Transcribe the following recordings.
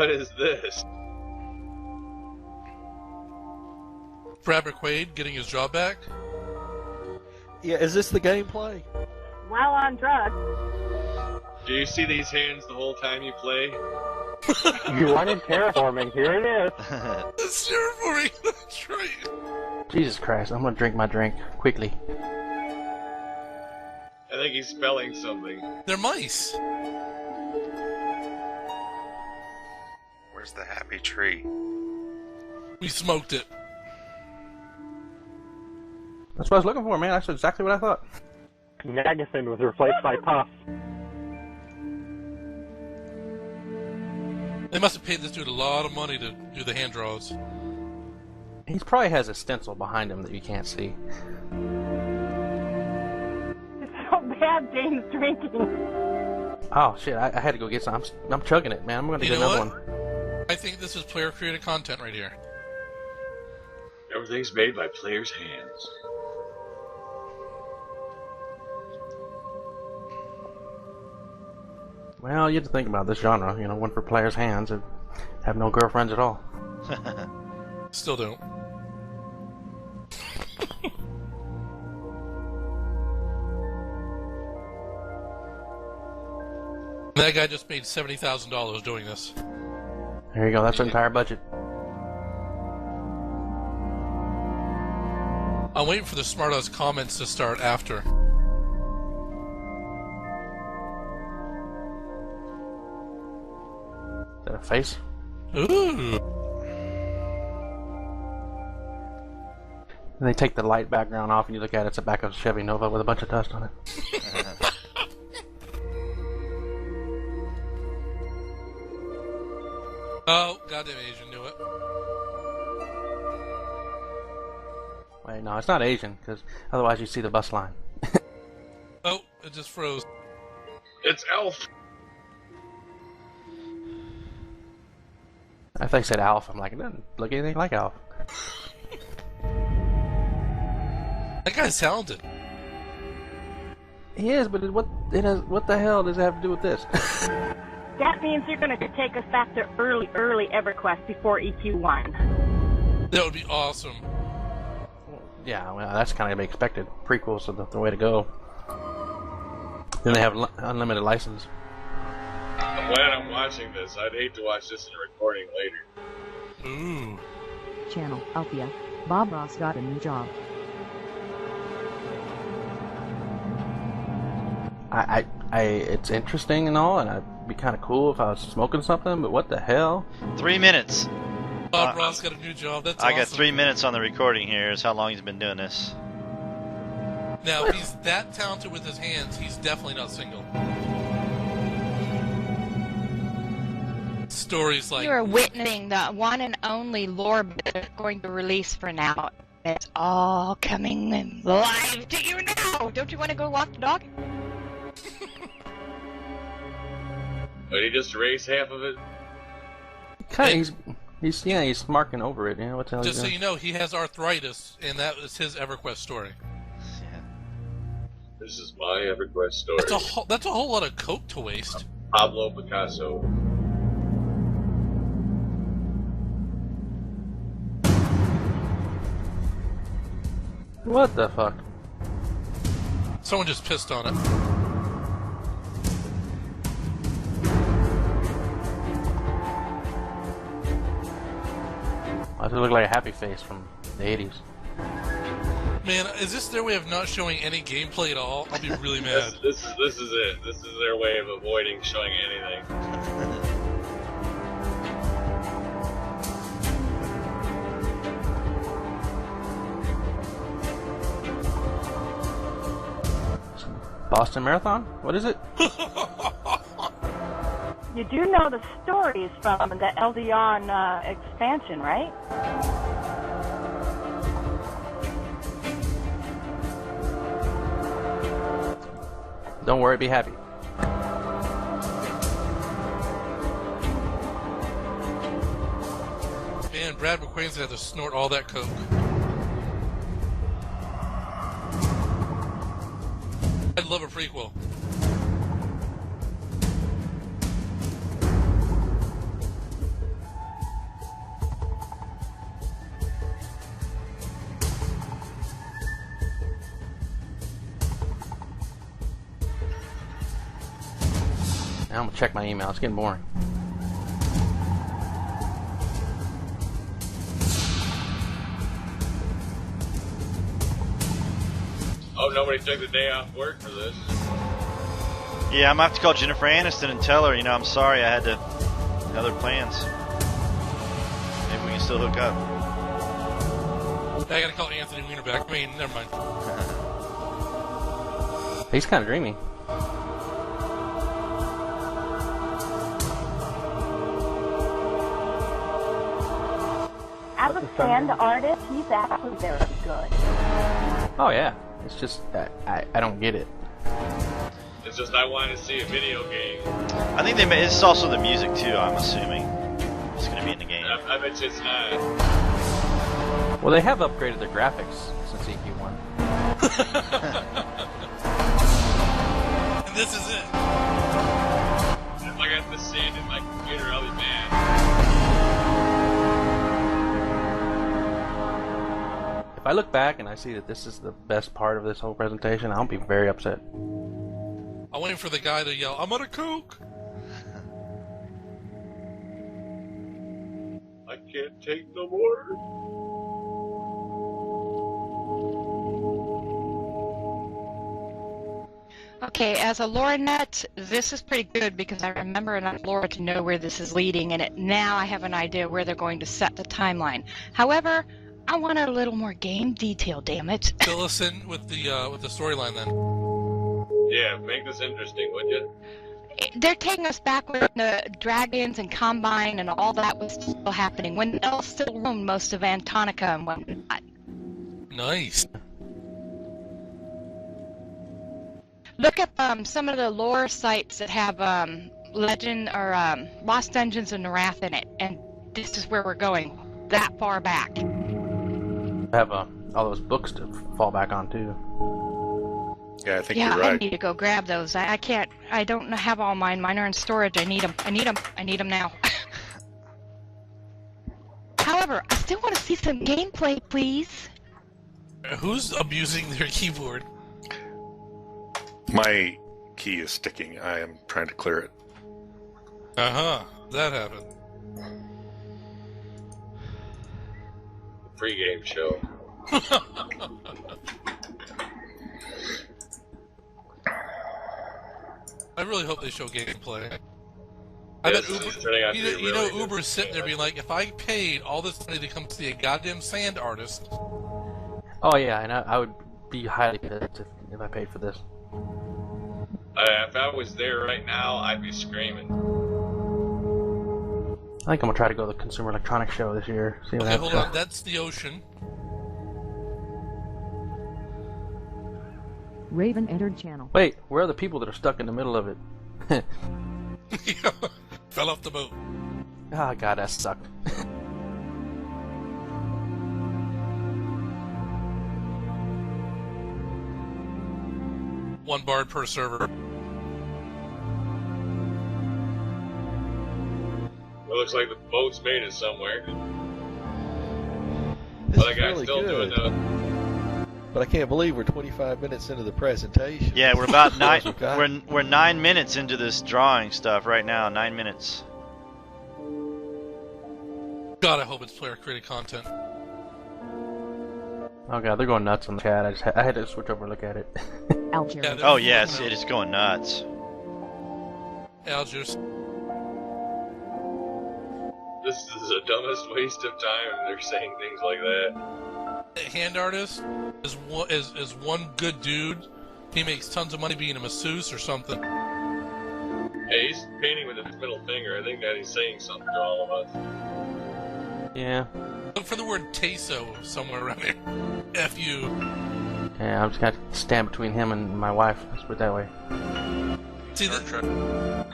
What is this? Brad McQuaid getting his job back? Yeah, is this the gameplay? While on drugs. Do you see these hands the whole time you play? You wanted terraforming, here it is. It's terraforming, that's right. Jesus Christ, I'm gonna drink my drink quickly. I think he's spelling something. They're mice. Where's the happy tree? We smoked it. That's what I was looking for, man. That's exactly what I thought. Nagason was replaced by Puff. They must have paid this dude a lot of money to do the hand draws. He probably has a stencil behind him that you can't see. It's so bad James drinking. Oh shit, I had to go get some. I'm chugging it, man. I'm gonna get another one. I think this is player-created content right here. Everything's made by players' hands. Well, you have to think about this genre. You know, one for players' hands and have no girlfriends at all. Still don't. That guy just made $70,000 doing this. There you go. That's the entire budget. I'm waiting for the smart-ass comments to start after. Is that a face? Ooh. And they take the light background off and you look at it, it's the back of a Chevy Nova with a bunch of dust on it. Oh, goddamn Asian knew it. Wait, no, it's not Asian, because otherwise you see the bus line. Oh, it just froze. It's Elf! If they said Alf, I'm like, it doesn't look anything like Alf. That guy's talented. He is, but what the hell does it have to do with this? That means you're going to take us back to early EverQuest before EQ1. That would be awesome. Yeah, well, that's kind of to be expected. Prequels are the way to go. Then they have unlimited license. I'm glad I'm watching this. I'd hate to watch this in a recording later. Ooh. Channel Althea. Bob Ross got a new job. It's interesting and all, and it'd be kind of cool if I was smoking something, but what the hell? 3 minutes. Bob Ross got a new job. That's awesome. I got 3 minutes on the recording here. Is how long he's been doing this. Now, if he's that talented with his hands, he's definitely not single. Stories like... You are witnessing the one and only lore they're going to release for now. It's all coming live to you now! Don't you want to go walk the dog? Did he just erase half of it? He's marking over it. You know what the hell? Just so you know, he has arthritis, and that was his EverQuest story. This is my EverQuest story. That's a whole lot of coke to waste. Pablo Picasso. What the fuck? Someone just pissed on it. Why does it look like a happy face from the 80s? Man, is this their way of not showing any gameplay at all? I'll be really mad. This is it. This is their way of avoiding showing anything. Boston Marathon? What is it? You do know the stories from the Eldion expansion, right? Don't worry, be happy. Man, Brad McQuaid's gonna have to snort all that coke. I'd love a prequel. Now I'm gonna check my email. It's getting boring. Oh, nobody took the day off work for this. Yeah, I'm gonna have to call Jennifer Aniston and tell her, I'm sorry I had other plans. Maybe we can still hook up. I gotta call Anthony Weiner back. I mean, never mind. He's kind of dreamy. As a sand artist, he's actually very good. Oh yeah. It's just I don't get it. It's just I want to see a video game. I think it's also the music too. I'm assuming it's gonna be in the game. I bet you it's not. Well, they have upgraded their graphics since EQ1. And this is it. If I got this sand in my computer, I'll be mad. If I look back and I see that this is the best part of this whole presentation, I'll be very upset. I'm waiting for the guy to yell, "I'm on a Coke!" I can't take no more. Okay, as a lore nut, this is pretty good because I remember enough lore to know where this is leading, and now I have an idea where they're going to set the timeline. However, I want a little more game detail, damn it. Fill us in with the storyline then. Yeah, make this interesting, would you? They're taking us back when the dragons and Combine and all that was still happening, when Nell still roamed most of Antonica and whatnot. Nice. Look up some of the lore sites that have Legend or Lost Dungeons of Narath in it, and this is where we're going, that far back. I have all those books to fall back on too. Yeah, I think Yeah, you're right. I need to go grab those. I can't. I don't have all mine. Mine are in storage. I need them. I need them now. However, I still want to see some gameplay, please. Who's abusing their keyboard? My key is sticking. I am trying to clear it. Uh-huh. That happened. Pre-game show. I really hope they show gameplay. I bet Uber, Uber's sitting there being like, if I paid all this money to come see a goddamn sand artist. Oh yeah, and I would be highly pissed if I paid for this. If I was there right now, I'd be screaming. I think I'm gonna try to go to the Consumer Electronics Show this year. See what Okay, happens. hold on. That's the ocean. Raven entered channel. Wait, where are the people that are stuck in the middle of it? Fell off the boat. Ah, God, that sucked. One bard per server. It looks like the boat's made it somewhere. This But I is got really still doing good. But I can't believe we're 25 minutes into the presentation. Yeah, we're about nine. We've got- We're 9 minutes into this drawing stuff right now. 9 minutes. God, I hope it's player-created content. Oh God, they're going nuts on the chat. I had to switch over and look at it. Alger. Yeah, Oh yes, it is going nuts. Algiers. This is the dumbest waste of time. They're saying things like that. Hand artist is one good dude. He makes tons of money being a masseuse or something. Hey, he's painting with his middle finger. I think that he's saying something to all of us. Yeah. Look for the word Teso somewhere around here. F you. Yeah, I'm just gonna stand between him and my wife. Let's put it that way. See, Star Trek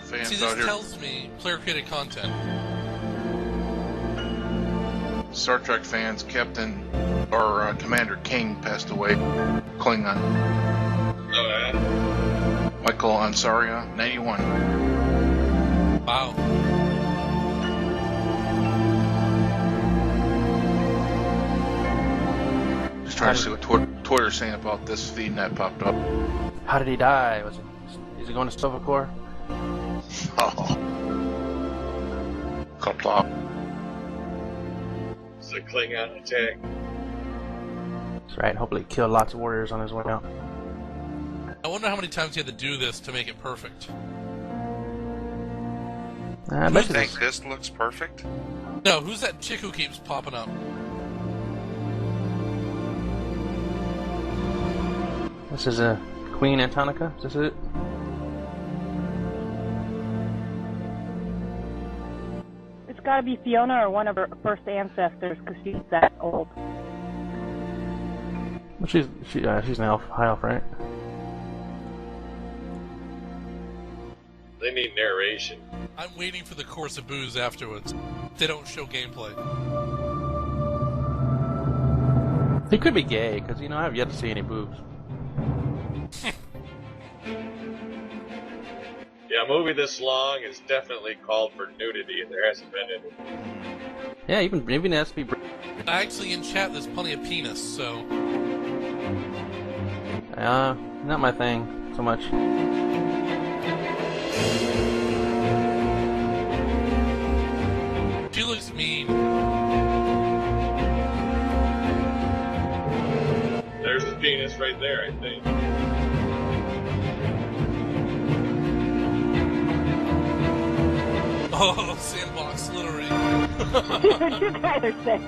fans this out here. tells me player-created content. Star Trek fans, Captain or Commander King passed away. Klingon. Alright. Michael Ansaria, 91. Wow. Just trying to see what Twitter's saying about this feed that popped up. How did he die? Is he going to Silvercore? Oh. Complop. It's a Klingon attack. That's right. Hopefully, kill lots of warriors on his way out. I wonder how many times he had to do this to make it perfect. I You bet think this looks perfect? No, who's that chick who keeps popping up? This is a Queen Antonica. Is this it? It's got to be Fiona or one of her first ancestors because she's that old. Well, she's an elf, high elf, right? They need narration. I'm waiting for the course of booze afterwards. They don't show gameplay. He could be gay, because, you know, I've yet to see any boobs. Yeah, a movie this long is definitely called for nudity, and there hasn't been any. Yeah, even has to be. Actually, in chat, there's plenty of penis, so. Not my thing so much. She looks mean. There's his penis right there, I think. Oh, sandbox slittery. You guys are sick.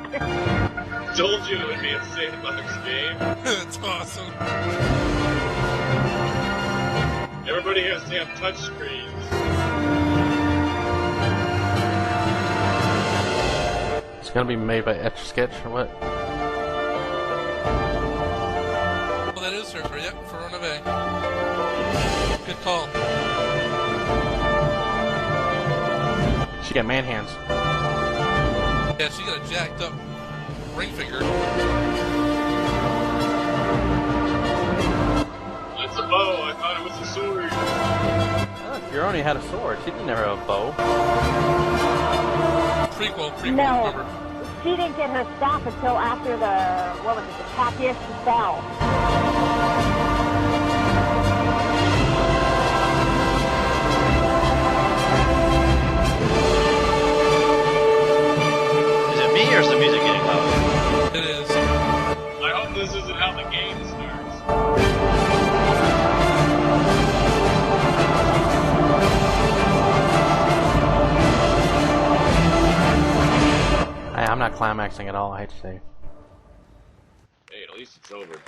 Told you it would be a sandbox game. That's awesome. Everybody has to have touch screens. It's gonna be made by Etch Sketch or what? Well, that is her. Yep, for Runaway. Good call. She got man hands. Yeah, she got a jacked up ring finger. It's a bow. I thought it was a sword. Fioroni had a sword. She didn't never have a bow. Prequel, No, remember? she didn't get her staff until after the Papias fell. Is it me or is the music getting loud? It is. I hope this isn't how the game starts. I'm not climaxing at all, I hate to say. Hey, at least it's over.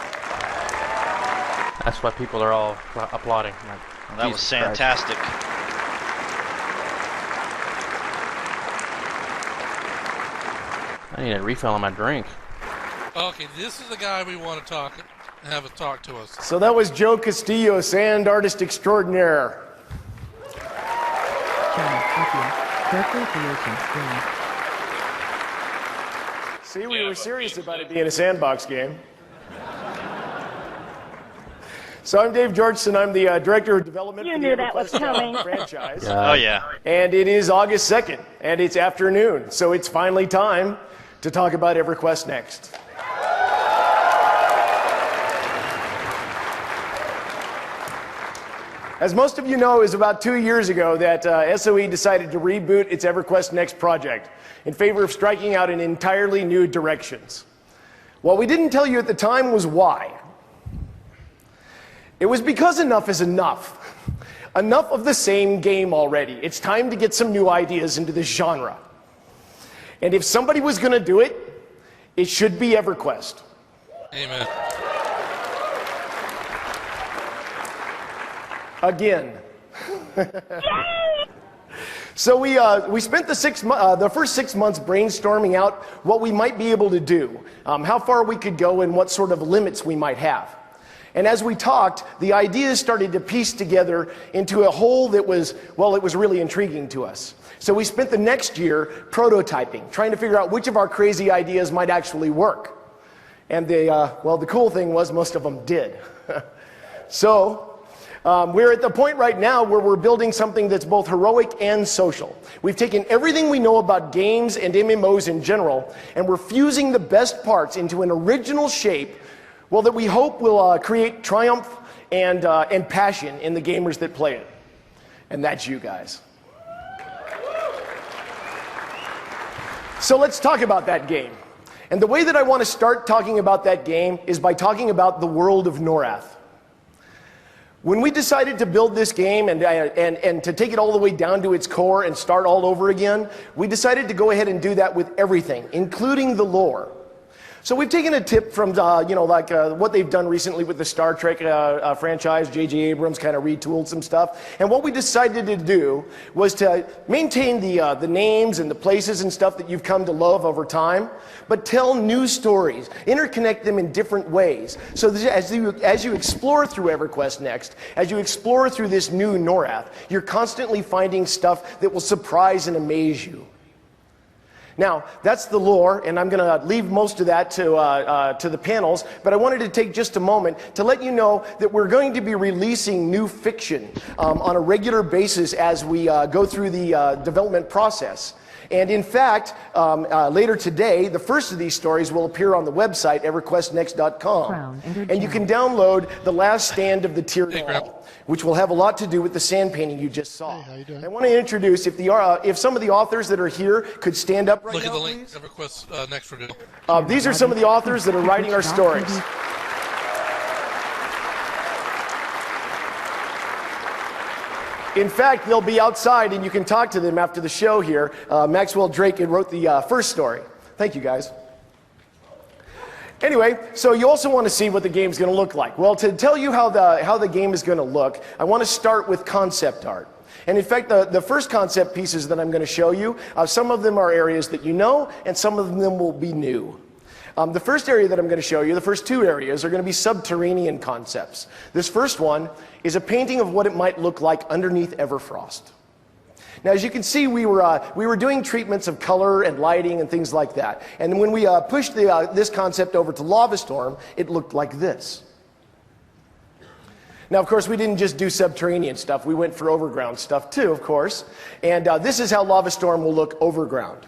That's why people are all applauding. Like, Well, that was fantastic. I need a refill on my drink. Okay, this is the guy we want to have a talk to us. So that was Joe Castillo, sand artist extraordinaire. See, we were serious about it being a sandbox game. So I'm Dave Georgeson. I'm the director of development You for knew the that was EverQuest coming. franchise. Oh, yeah. And it is August 2nd, and it's afternoon, so it's finally time to talk about EverQuest Next. As most of you know, it was about 2 years ago that SOE decided to reboot its EverQuest Next project in favor of striking out in entirely new directions. What we didn't tell you at the time was why. It was because enough is enough. Enough of the same game already. It's time to get some new ideas into this genre. And if somebody was going to do it, it should be EverQuest. Amen. Again. So we spent the first 6 months brainstorming out what we might be able to do, how far we could go, and what sort of limits we might have. And as we talked, the ideas started to piece together into a whole that was, well, it was really intriguing to us. So we spent the next year prototyping, trying to figure out which of our crazy ideas might actually work. And the cool thing was most of them did. So we're at the point right now where we're building something that's both heroic and social. We've taken everything we know about games and MMOs in general, and we're fusing the best parts into an original shape, well, that we hope will create triumph and passion in the gamers that play it. And that's you guys. So let's talk about that game. And the way that I want to start talking about that game is by talking about the world of Norath. When we decided to build this game and to take it all the way down to its core and start all over again, we decided to go ahead and do that with everything, including the lore. So we've taken a tip from, what they've done recently with the Star Trek franchise. J.J. Abrams kind of retooled some stuff. And what we decided to do was to maintain the names and the places and stuff that you've come to love over time, but tell new stories, interconnect them in different ways. So as you explore through EverQuest next, as you explore through this new Norath, you're constantly finding stuff that will surprise and amaze you. Now, that's the lore, and I'm going to leave most of that to the panels, but I wanted to take just a moment to let you know that we're going to be releasing new fiction on a regular basis as we go through the development process. And in fact, later today, the first of these stories will appear on the website, EverQuestNext.com. And you can download The Last Stand of the Tyranid, which will have a lot to do with the sand painting you just saw. Hey, how you doing? I want to introduce, if some of the authors that are here could stand up right now, Look at the link, EverQuest Next Review. These are some of the authors that are writing our stories. In fact, they'll be outside and you can talk to them after the show here. Maxwell Drake wrote the first story. Thank you, guys. Anyway, so you also want to see what the game's going to look like. Well, to tell you how the game is going to look, I want to start with concept art. And in fact, the first concept pieces that I'm going to show you, some of them are areas that you know, and some of them will be new. The first area that I'm going to show you, the first two areas, are going to be subterranean concepts. This first one is a painting of what it might look like underneath Everfrost. Now, as you can see, we were doing treatments of color and lighting and things like that. And when we pushed this concept over to Lava Storm, it looked like this. Now, of course, we didn't just do subterranean stuff. We went for overground stuff, too, of course. And this is how Lava Storm will look overground.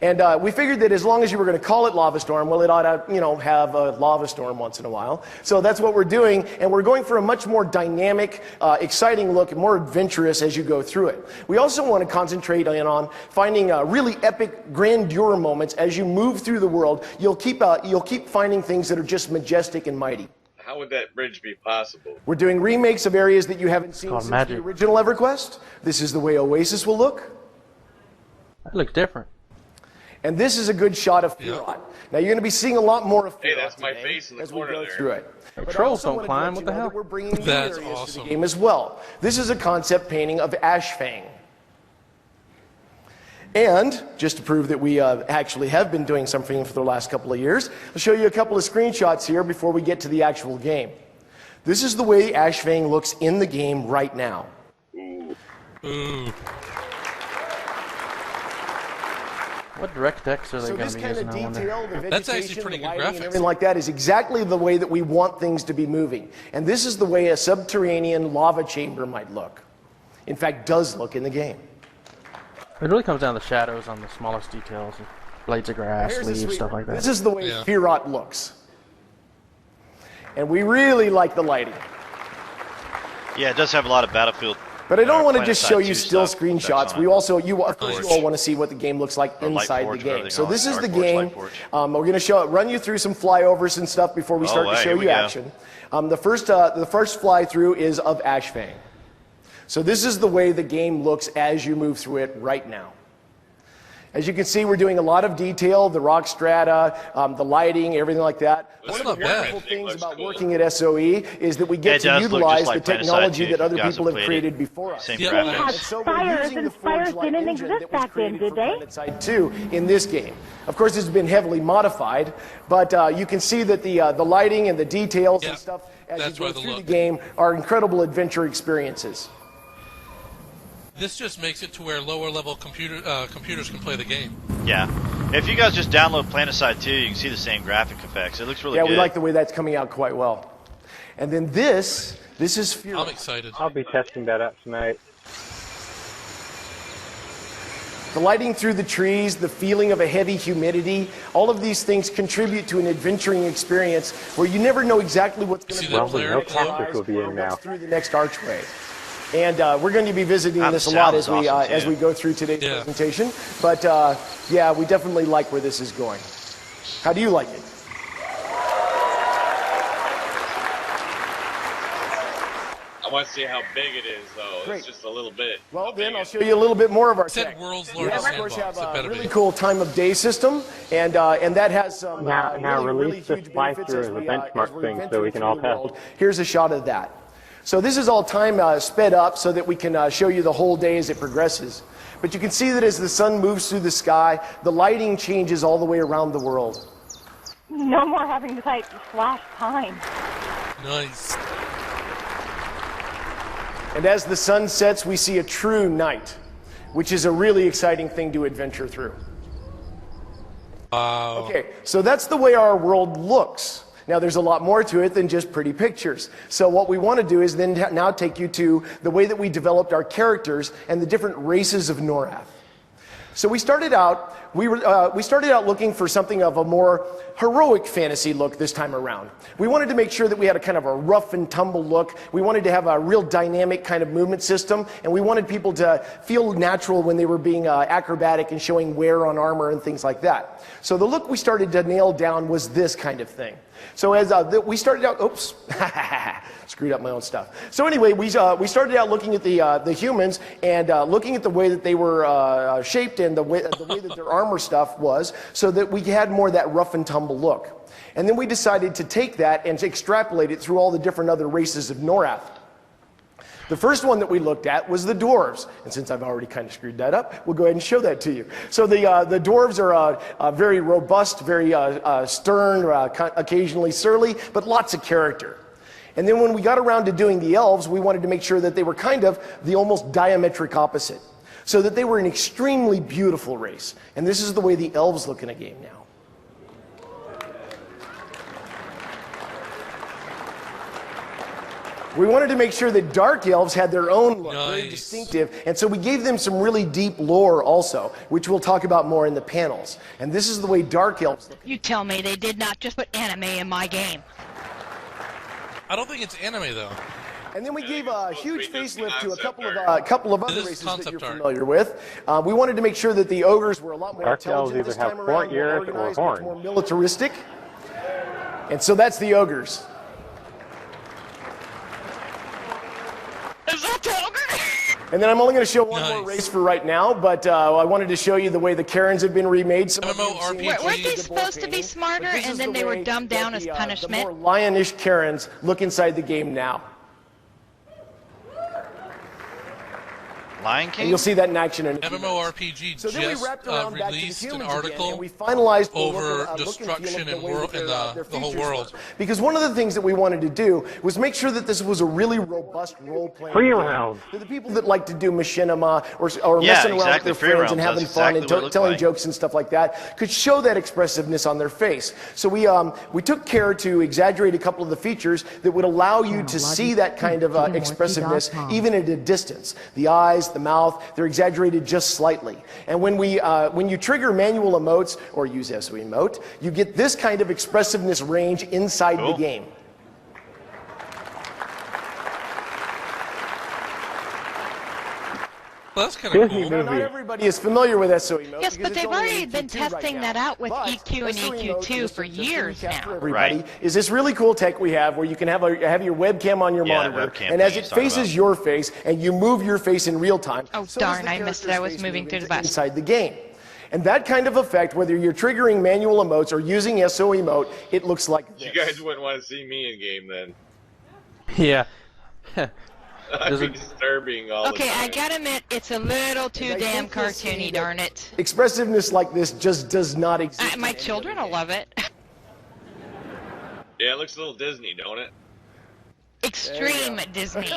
And we figured that as long as you were going to call it Lava Storm, well, it ought to, have a lava storm once in a while. So that's what we're doing, and we're going for a much more dynamic, exciting look, more adventurous as you go through it. We also want to concentrate on finding really epic grandeur moments as you move through the world. You'll keep finding things that are just majestic and mighty. How would that bridge be possible? We're doing remakes of areas that you haven't seen since the original EverQuest. This is the way Oasis will look. That looks different. And this is a good shot of Firot. Yep. Now you're going to be seeing a lot more of Firot. Hey, that's my face in the corner there. Through it. Trolls don't climb. What the hell? We're bringing new That's areas awesome. to the game as well. This is a concept painting of Ashfang. And just to prove that we actually have been doing something for the last couple of years, I'll show you a couple of screenshots here before we get to the actual game. This is the way Ashfang looks in the game right now. Ooh. What DirectX are they going to be using? So this kind of detail, the That's actually vegetation, pretty the good lighting, and graphics. everything like that is exactly the way that we want things to be moving. And this is the way a subterranean lava chamber might look. In fact, does look in the game. It really comes down to shadows on the smallest details, blades of grass, leaves, stuff like that. This is the way Firot looks. And we really like the lighting. Yeah, it does have a lot of Battlefield. But I don't want to just show you still stuff screenshots. We also, of course, you all want to see what the game looks like inside the game. So this is the game. We're going to run you through some flyovers and stuff before we start to show you action. The first fly through is of Ashfang. So this is the way the game looks as you move through it right now. As you can see, we're doing a lot of detail, the rock strata, the lighting, everything like that. One of the wonderful things about working at SOE is that we get to utilize the technology that other people have created before us. They had spires, and spires didn't exist back then, did they? Side 2 in this game. Of course, it's been heavily modified, but you can see that the lighting and the details and stuff as you go through the game are incredible adventure experiences. This just makes it to where lower-level computers can play the game. Yeah. If you guys just download PlanetSide 2, you can see the same graphic effects. It looks really good. Yeah, we like the way that's coming out quite well. And then this is Firot. I'm excited. I'll be testing that out tonight. The lighting through the trees, the feeling of a heavy humidity, all of these things contribute to an adventuring experience where you never know exactly what's going to Well, we know Patrick will be in now. through the next archway. And we're going to be visiting this a lot as we go through today's presentation. But yeah, we definitely like where this is going. How do you like it? I want to see how big it is, though. Great. It's just a little bit. Well, then I'll show you a little bit more of our tech. World's We, largest of course, have sandbox. a really cool time of day system, and that has some now really release the huge splice benefits through as as a we, benchmark thing so we can all test. Here's a shot of that. So this is all time sped up so that we can show you the whole day as it progresses. But you can see that as the sun moves through the sky, the lighting changes all the way around the world. No more having to type slash time. Nice. And as the sun sets, we see a true night, which is a really exciting thing to adventure through. Wow. Okay, so that's the way our world looks. Now, there's a lot more to it than just pretty pictures. So what we want to do is then now take you to the way that we developed our characters and the different races of Norath. So we started out looking for something of a more heroic fantasy look this time around. We wanted to make sure that we had a kind of a rough and tumble look. We wanted to have a real dynamic kind of movement system, and we wanted people to feel natural when they were being acrobatic and showing wear on armor and things like that. So the look we started to nail down was this kind of thing. So as we started out, oops, screwed up my own stuff. So anyway, we started out looking at the humans and looking at the way that they were shaped and the way that their armor stuff was, so that we had more of that rough and tumble look. And then we decided to take that and to extrapolate it through all the different other races of Norath. The first one that we looked at was the dwarves. And since I've already kind of screwed that up, we'll go ahead and show that to you. So the dwarves are very robust, very stern, occasionally surly, but lots of character. And then when we got around to doing the elves, we wanted to make sure that they were kind of the almost diametric opposite, so that they were an extremely beautiful race. And this is the way the elves look in a game now. We wanted to make sure that dark elves had their own look, very distinctive, and so we gave them some really deep lore also, which we'll talk about more in the panels. And this is the way dark elves look. You tell me they did not just put anime in my game. I don't think it's anime, though. And then we gave a huge facelift to a couple of other races that you're familiar with. We wanted to make sure that the ogres were a lot more intelligent this time around, more organized, much more militaristic. And so that's the ogres. And then I'm only going to show one more race for right now, but I wanted to show you the way the Karens have been remade. Weren't they supposed to be smarter and then they were dumbed down as punishment? The more lionish Karens look inside the game now. Lion King? And you'll see that in action in a few MMORPG so then we wrapped around back to the released an humans article again, and we finalized over destruction and the whole world. Because one of the things that we wanted to do was make sure that this was a really robust role-playing free game. round. For the people that like to do machinima or messing around with their friends and having fun and telling jokes and stuff like that, could show that expressiveness on their face. So we took care to exaggerate a couple of the features that would allow you to see that kind of expressiveness even at a distance. The eyes, the mouth, they're exaggerated just slightly. And when you trigger manual emotes or use SO emote, you get this kind of expressiveness range inside the game. Well, that's kind of cool. Now, not everybody is familiar with SO emote. Yes, but they've already been testing that out with EQ and EQ2 for years now. Right. Is this really cool tech we have where you can have your webcam on your monitor, and as it faces your face and you move your face in real time. Oh, darn, I missed it. I was moving through the bus. Inside the game. And that kind of effect, whether you're triggering manual emotes or using SO emote, it looks like this. You guys wouldn't want to see me in game then. Yeah. I'd be disturbing all the time. Okay, I gotta admit, it's a little too damn cartoony, darn it. Expressiveness like this just does not exist. My children will love it. Yeah, it looks a little Disney, don't it? Extreme Disney.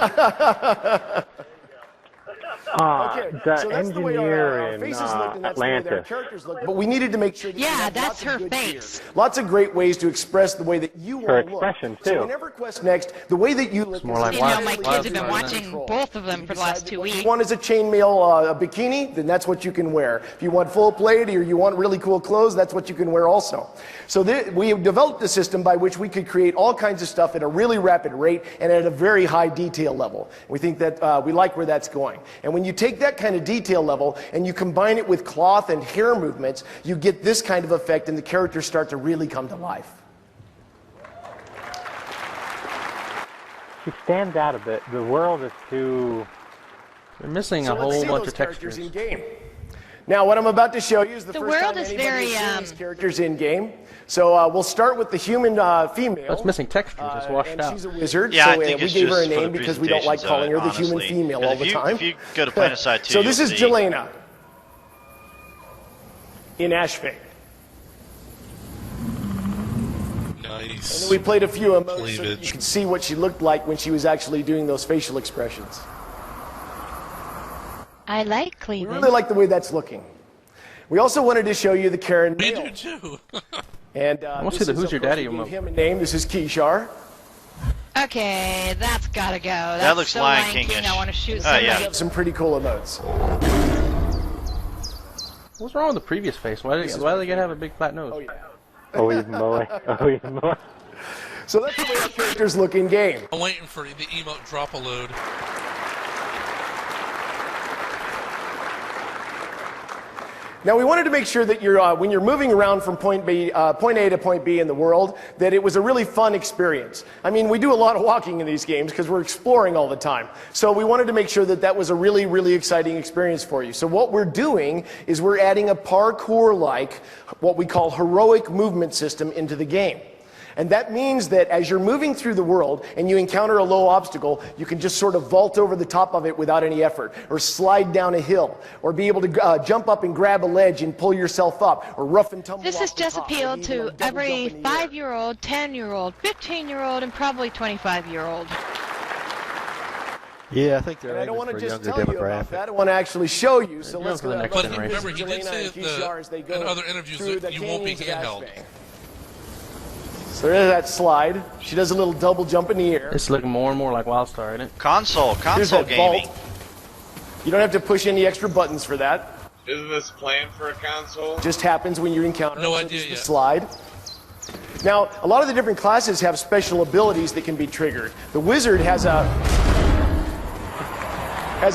The so that's the way our engineer faces in looked, and that's the way our Atlantis. characters looked. But we needed to make sure that Yeah, we had that's lots of her good face. gear. Lots of great ways to express the way that you Her all look. expression, So too. in EverQuest Next, the way that you look more is like You know, my kids have been watching both of them for the last 2 weeks. If you want is a chainmail a bikini, then that's what you can wear. If you want full plate or you want really cool clothes, that's what you can wear also. So we have developed a system by which we could create all kinds of stuff at a really rapid rate and at a very high detail level. We think that we like where that's going. And when you take that kind of detail level and you combine it with cloth and hair movements, you get this kind of effect and the characters start to really come to life. She stands out a bit. The world is too... They're missing a let's whole see bunch those of characters textures. in game. Now, what I'm about to show you is the first world time is anybody very, has seen these characters in game. So we'll start with the human female. It's missing textures. It's washed and out. she's a wizard, Yeah, so I think we it's gave her a just for name the because we don't like calling her the presentations human of it, female honestly. all the time. If you go to Planetside 2, so this you'll is see. Jelena in Ashfang. Nice. And then we played a few emotes so that Cleavage. you could see what she looked like when she was actually doing those facial expressions. I like We cleavage. really like the way that's looking. We also wanted to show you the Karen We male. do too. And want to this see the is, Who's Your of course, Daddy we gave emote. him a name. This is Kishar. Okay, that's gotta go. That's looks so Lion lanky, King-ish. and I want to shoot Oh, somebody. yeah. We have some pretty cool emotes. What's wrong with the previous face? Why do they gotta have a big flat nose? Oh, yeah. Holy moly. Holy moly. So that's the way our characters look in game. I'm waiting for the emote drop a load. Now we wanted to make sure that you're, when you're moving around from point A to point B in the world, that it was a really fun experience. I mean, we do a lot of walking in these games because we're exploring all the time. So we wanted to make sure that that was a really, really exciting experience for you. So what we're doing is we're adding a parkour-like, what we call heroic movement system into the game. And that means that as you're moving through the world and you encounter a low obstacle, you can just sort of vault over the top of it without any effort, or slide down a hill, or be able to jump up and grab a ledge and pull yourself up, or rough and tumble This off has the just top, or appealed even to double jump every in the air. 5-year-old, 10-year-old, 15-year-old, and probably 25-year-old. Yeah, I think they're And I don't aiming want for to a just younger tell you about demographic. that. I want to actually show you. So let's for the go. next But generation. remember, he did say in other interviews that you won't be handheld. So there's that slide. She does a little double jump in the air. It's looking more and more like Wildstar, isn't it? Console Here's that gaming. vault. You don't have to push any extra buttons for that. Isn't this planned for a console? Just happens when you encounter No it. idea Just the yet. slide. Now, a lot of the different classes have special abilities that can be triggered. The wizard has a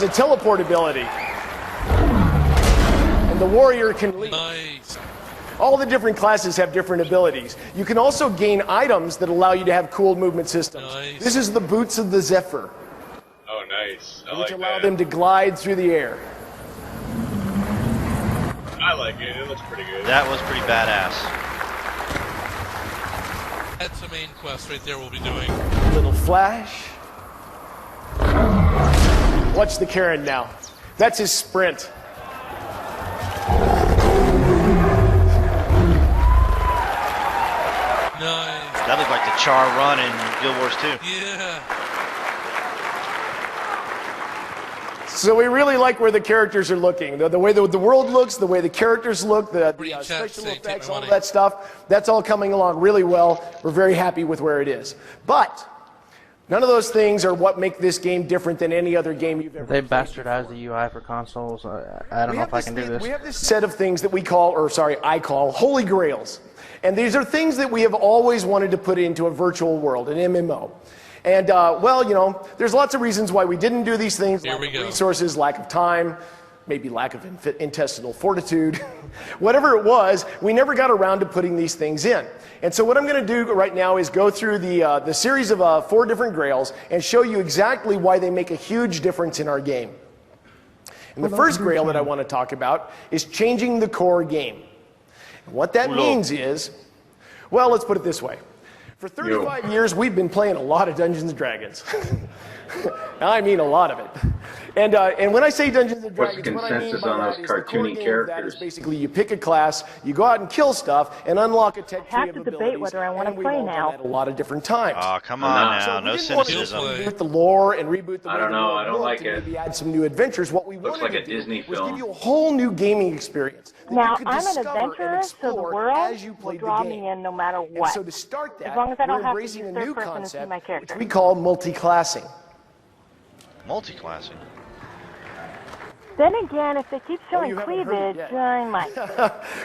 teleport ability, and the warrior can leap. Nice. All the different classes have different abilities. You can also gain items that allow you to have cool movement systems. Nice. This is the boots of the Zephyr, Oh, nice. I which like allow that. them to glide through the air. I like it. It looks pretty good. That was pretty badass. That's the main quest right there we'll be doing. Little flash. Watch the Karen now. That's his sprint. Nice. That looked like the Char run in Guild Wars 2. Yeah. So we really like where the characters are looking. The way the world looks, the way the characters look, the Bring chat, special say, "Take effects, my all of money." that stuff, that's all coming along really well. We're very happy with where it is. But none of those things are what make this game different than any other game you've ever They played. bastardized the UI for consoles. I don't We know have if I can do thing- this. We have this set of things that I call holy grails. And these are things that we have always wanted to put into a virtual world, an MMO. And, well, you know, there's lots of reasons why we didn't do these things. Here Lack we of go. resources, lack of time, maybe lack of intestinal fortitude. Whatever it was, we never got around to putting these things in. And so what I'm going to do right now is go through the series of 4 different grails and show you exactly why they make a huge difference in our game. And the first grail that I want to talk about is changing the core game. And what that means is, well, let's put it this way. For 35 years, we've been playing a lot of Dungeons & Dragons. I mean a lot of it. And when I say Dungeons and What's the Dragons, what I mean consensus by on that those is the core cartoony game of that is characters? basically you pick a class, you go out and kill stuff, and unlock a tech tree have of to abilities. debate whether I want to and we've play all done now. that a lot of different times. Oh, come on now. So we No didn't want to cynicism. reboot the lore and reboot the way I don't the know. world I don't looked like and it. maybe add some new adventures. What we Looks wanted like a to do Disney was film. give you a whole new gaming experience that Now, you could I'm an discover and adventurer, so the explore world as you will played draw the game. me in no matter And what. so to start that, As long as I don't we're have to embracing use a third new person to see concept, my which character. we call multi-classing. Multi-classing. Then again, if they keep showing you haven't heard it cleavage, yet. I might.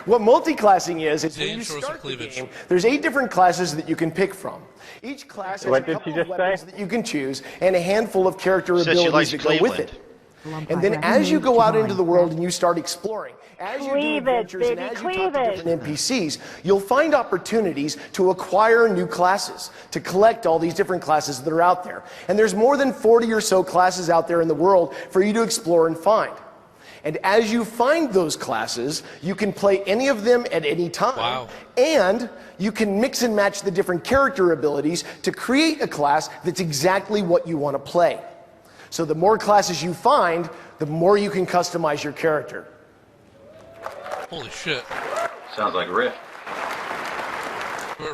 What multi-classing is when Dan you shows start some the cleavage. game, there's 8 different classes that you can pick from. Each class has What a did couple she of just weapons say? that you can choose and a handful of character Said she abilities likes that go with Cleveland. it. And then as you go out into the world and you start exploring, as you do Cleavage, adventures and baby, as you talk to cleavage. different NPCs, you'll find opportunities to acquire new classes, to collect all these different classes that are out there. And there's more than 40 or so classes out there in the world for you to explore and find. And as you find those classes, you can play any of them at any time. Wow. And you can mix and match the different character abilities to create a class that's exactly what you want to play. So the more classes you find, the more you can customize your character. Holy shit. Sounds like Rift.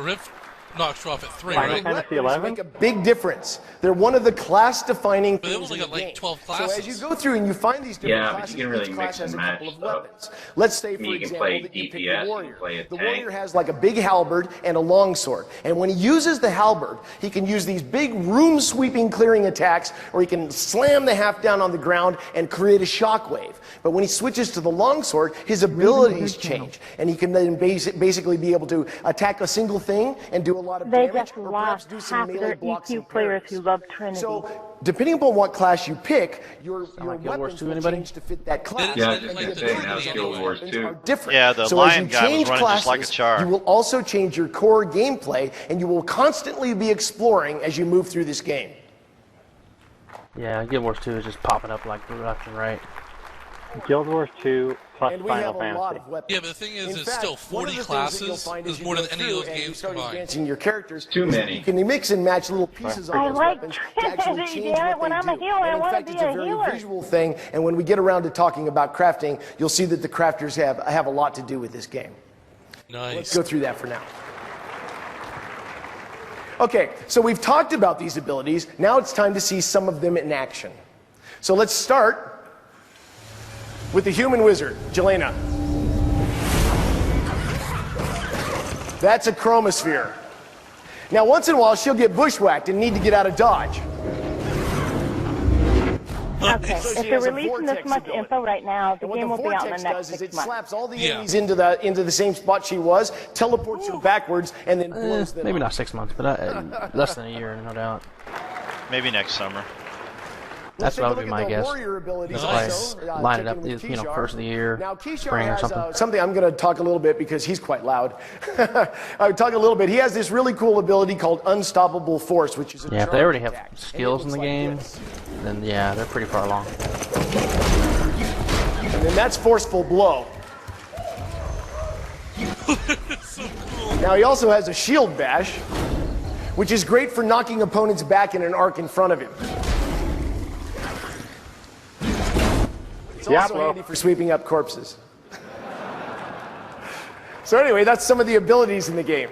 Rift knocks you off at 3, Final right? Fantasy Weapons 11? make a big difference. They're one of the class-defining But things they've only in got the like game. 12 So classes. as you go through and you find these different Yeah, but classes, you can really each class mix has and a couple match of stuff. weapons. Let's say, for You can example, play that you pick DPS, the you can warrior. play a The tank. warrior has like a big halberd and a long sword. And when he uses the halberd, he can use these big room-sweeping clearing attacks, or he can slam the half down on the ground and create a shockwave. But when he switches to the longsword, his abilities change, and he can then basically be able to attack a single thing and do a lot of They damage, just or perhaps lost do some half melee their blocks EQ and players parries. who love Trinity. So, depending upon what class you pick, your like Guild Wars weapons 2, will anybody? change to fit that class. Yeah, I It's was like gonna the say, Trinity now it's Guild anyway. Wars 2. Are different. Yeah, the so lion as you guy was change running classes, just like a char. you will also change your core gameplay, and you will constantly be exploring as you move through this game. Yeah, Guild Wars 2 is just popping up like left and right. Guild Wars 2 plus And we Final have a lot Fantasy. of weapons. Yeah, but the thing is, In it's fact, still one 40 of the things that you'll classes find is as you more go than any of through those and you games start combined. advancing your characters. Too many. You can mix and match little pieces of I those like weapons to actually Trinity, change damn it. what When they I'm a do. healer, I And in wanna fact, be it's a a very healer. visual thing. And when we get around to talking about crafting, you'll see that the crafters have a lot to do with this game. Nice. Let's go through that for now. Okay, so we've talked about these abilities. Now it's time to see some of them in action. So let's start with the human wizard, Jelena. That's a chromosphere. Now, once in a while, she'll get bushwhacked and need to get out of Dodge. Okay, So if she they're has a releasing this vortex much ability. info right now, the And what game the will be out in the vortex next does is 6 it months. slaps all the Yeah. enemies into the same spot she was, teleports them backwards, and then blows them Maybe up. not 6 months, but less than a year, no doubt. Maybe next summer. That's Let's what take would a be look at my the guess. warrior abilities Nice. also, Line it up, taken with you know, Kishar. first of the year, Now, Kishar spring or has something. something I'm going to talk a little bit because he's quite loud. I'll talk a little bit. He has this really cool ability called Unstoppable Force, which is a Yeah, if they charge already have attack. And it skills in looks the like game, this. then yeah, they're pretty far along. And then that's Forceful Blow. So cool. Now, he also has a Shield Bash, which is great for knocking opponents back in an arc in front of him. It's also handy for sweeping up corpses. So anyway, that's some of the abilities in the game.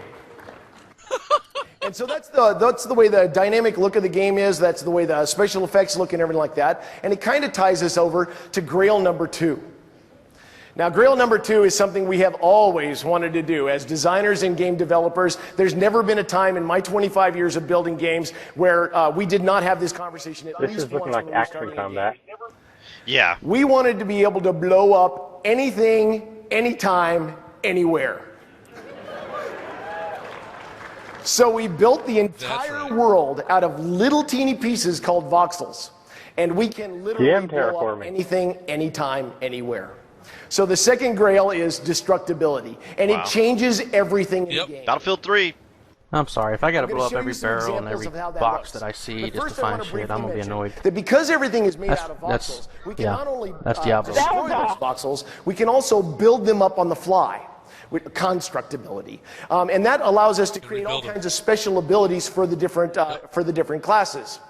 And so that's the way the dynamic look of the game is. That's the way the special effects look and everything like that. And it kind of ties us over to Grail number 2. Now, Grail number 2 is something we have always wanted to do. As designers and game developers, there's never been a time in my 25 years of building games where we did not have this conversation at This least is looking once like when we were action starting a combat. Yeah. We wanted to be able to blow up anything, anytime, anywhere. So we built the entire world out of little teeny pieces called voxels. And we can literally blow up anything, anytime, anywhere. So the second Grail is destructibility. And Wow. it changes everything in the game. Battlefield 3. I'm sorry, if I gotta I'm gonna blow up show you every some barrel and examples every of how that box looks. that I see But just to first I find wanna shit, briefly I'm gonna be mention annoyed. that because everything is made That's- out of that's- voxels, we can yeah, not only that's Diablo. destroy those voxels, we can also build them up on the fly with constructability. And that allows us to create all kinds of special abilities for the different classes.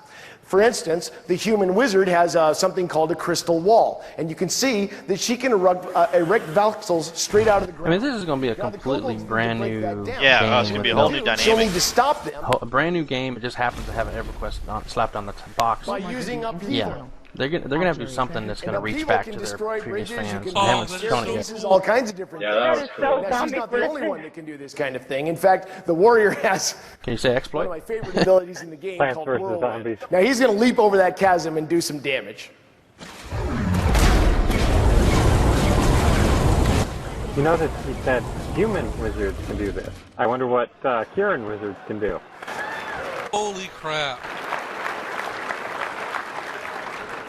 For instance, the human wizard has something called a crystal wall, and you can see that she can erect voxels straight out of the ground. I mean, this is going to be a completely brand new game. Yeah, it's going to be a whole new dynamic. She'll need to stop them. A brand new game. It just happens to have an EverQuest slapped on the box. By using upheaval. Yeah. They're gonna have to do something that's gonna reach back to their previous fans. They Oh, haven't shown it yet. all kinds of different things. that was cool. Now, she's not the only one that can do this kind of thing. In fact, the warrior has Can you say one exploit? of my favorite abilities in the game Plants called vs. Whirlwind. Zombies. Now he's going to leap over that chasm and do some damage. You know that he said human wizards can do this. I wonder what Kieran wizards can do. Holy crap.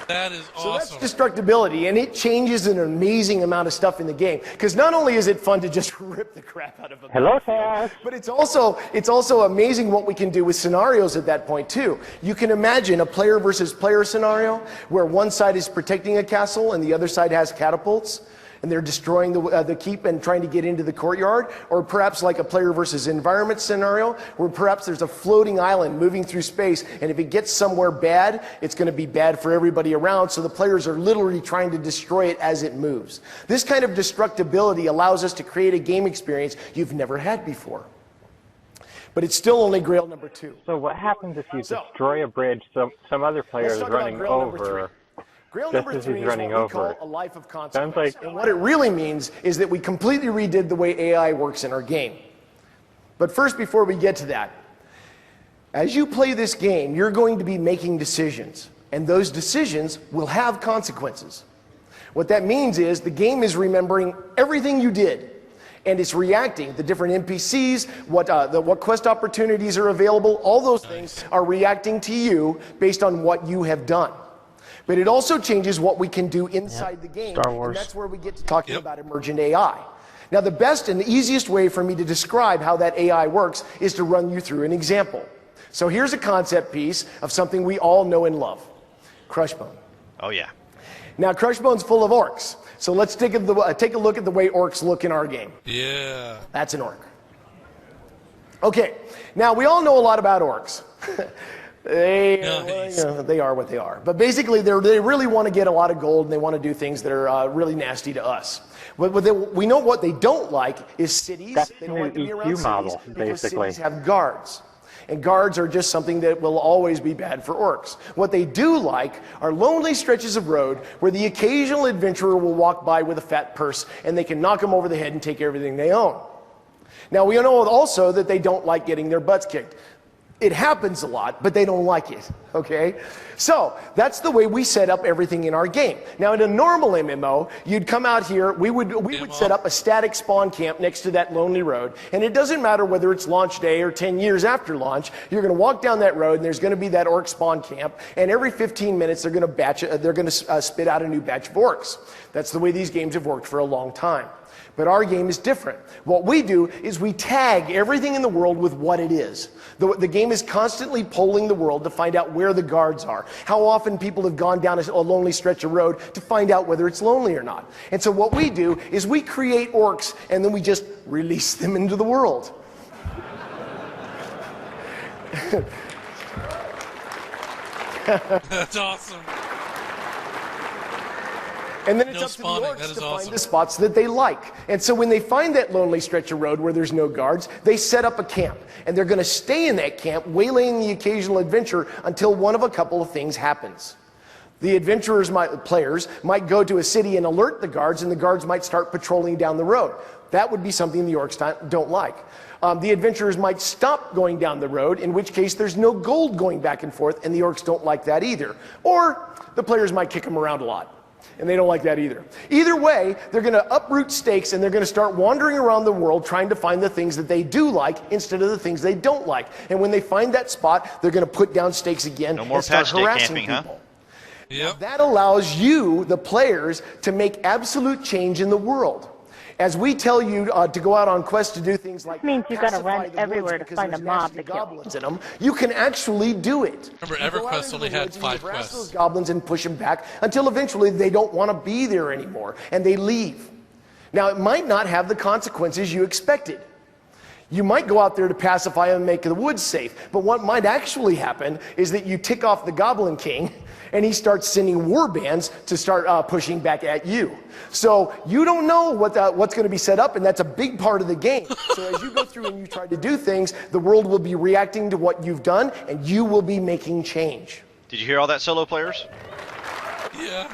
That is So awesome. that's destructibility, and it changes an amazing amount of stuff in the game. Because not only is it fun to just rip the crap out of a Hello, Taz. but it's also amazing what we can do with scenarios at that point too. You can imagine a player versus player scenario where one side is protecting a castle and the other side has catapults, and they're destroying the keep and trying to get into the courtyard, or perhaps like a player versus environment scenario where perhaps there's a floating island moving through space, and if it gets somewhere bad, it's going to be bad for everybody around, so the players are literally trying to destroy it as it moves. This kind of destructibility allows us to create a game experience you've never had before. But it's still only Grail number 2. So what happens if you destroy a bridge some other player is running over? Grail Just number as 3 he's is running what we call over it. a life of Sounds consequence. like And what it really means is that we completely redid the way AI works in our game. But first, before we get to that, as you play this game, you're going to be making decisions, and those decisions will have consequences. What that means is the game is remembering everything you did, and it's reacting. The different NPCs, what quest opportunities are available, all those things are reacting to you based on what you have done. But it also changes what we can do inside the game. Star Wars. And that's where we get to talking about emergent AI. Now, the best and the easiest way for me to describe how that AI works is to run you through an example. So here's a concept piece of something we all know and love. Crushbone. Oh, yeah. Now, Crushbone's full of orcs. So let's take a look at the way orcs look in our game. Yeah. That's an orc. Okay, now we all know a lot about orcs. They are what they are. But basically, they really want to get a lot of gold, and they want to do things that are really nasty to us. We know what they don't like is cities. That's They don't like to be an around EQ model, cities because basically. cities have guards. And guards are just something that will always be bad for orcs. What they do like are lonely stretches of road where the occasional adventurer will walk by with a fat purse, and they can knock them over the head and take everything they own. Now, we know also that they don't like getting their butts kicked. It happens a lot, but they don't like it, okay? So that's the way we set up everything in our game. Now, in a normal MMO, you'd come out here, we would set up a static spawn camp next to that lonely road, and it doesn't matter whether it's launch day or 10 years after launch, you're going to walk down that road, and there's going to be that orc spawn camp, and every 15 minutes they're going to spit out a new batch of orcs. That's the way these games have worked for a long time. But our game is different. What we do is we tag everything in the world with what it is. The game is constantly polling the world to find out where the guards are. How often people have gone down a lonely stretch of road to find out whether it's lonely or not. And so what we do is we create orcs and then we just release them into the world. That's awesome. And then it's up to the orcs to find the spots that they like. And so when they find that lonely stretch of road where there's no guards, they set up a camp. And they're going to stay in that camp, waylaying the occasional adventurer until one of a couple of things happens. The players might go to a city and alert the guards, and the guards might start patrolling down the road. That would be something the orcs don't like. The adventurers might stop going down the road, in which case there's no gold going back and forth, and the orcs don't like that either. Or the players might kick them around a lot. And they don't like that either. Either way, they're going to uproot stakes and they're going to start wandering around the world trying to find the things that they do like instead of the things they don't like. And when they find that spot, they're going to put down stakes again and start harassing people. Yep. That allows you, the players, to make absolute change in the world. As we tell you to go out on quests to do things like means you got to run everywhere to find a mob to kill. Goblins in them, you can actually do it. Remember, EverQuest only had 5 quests. Those goblins and push them back until eventually they don't want to be there anymore and they leave. Now, it might not have the consequences you expected. You might go out there to pacify him and make the woods safe, but what might actually happen is that you tick off the Goblin King and he starts sending war bands to start pushing back at you. So you don't know what's going to be set up, and that's a big part of the game. So as you go through and you try to do things, the world will be reacting to what you've done, and you will be making change. Did you hear all that, solo players? Yeah.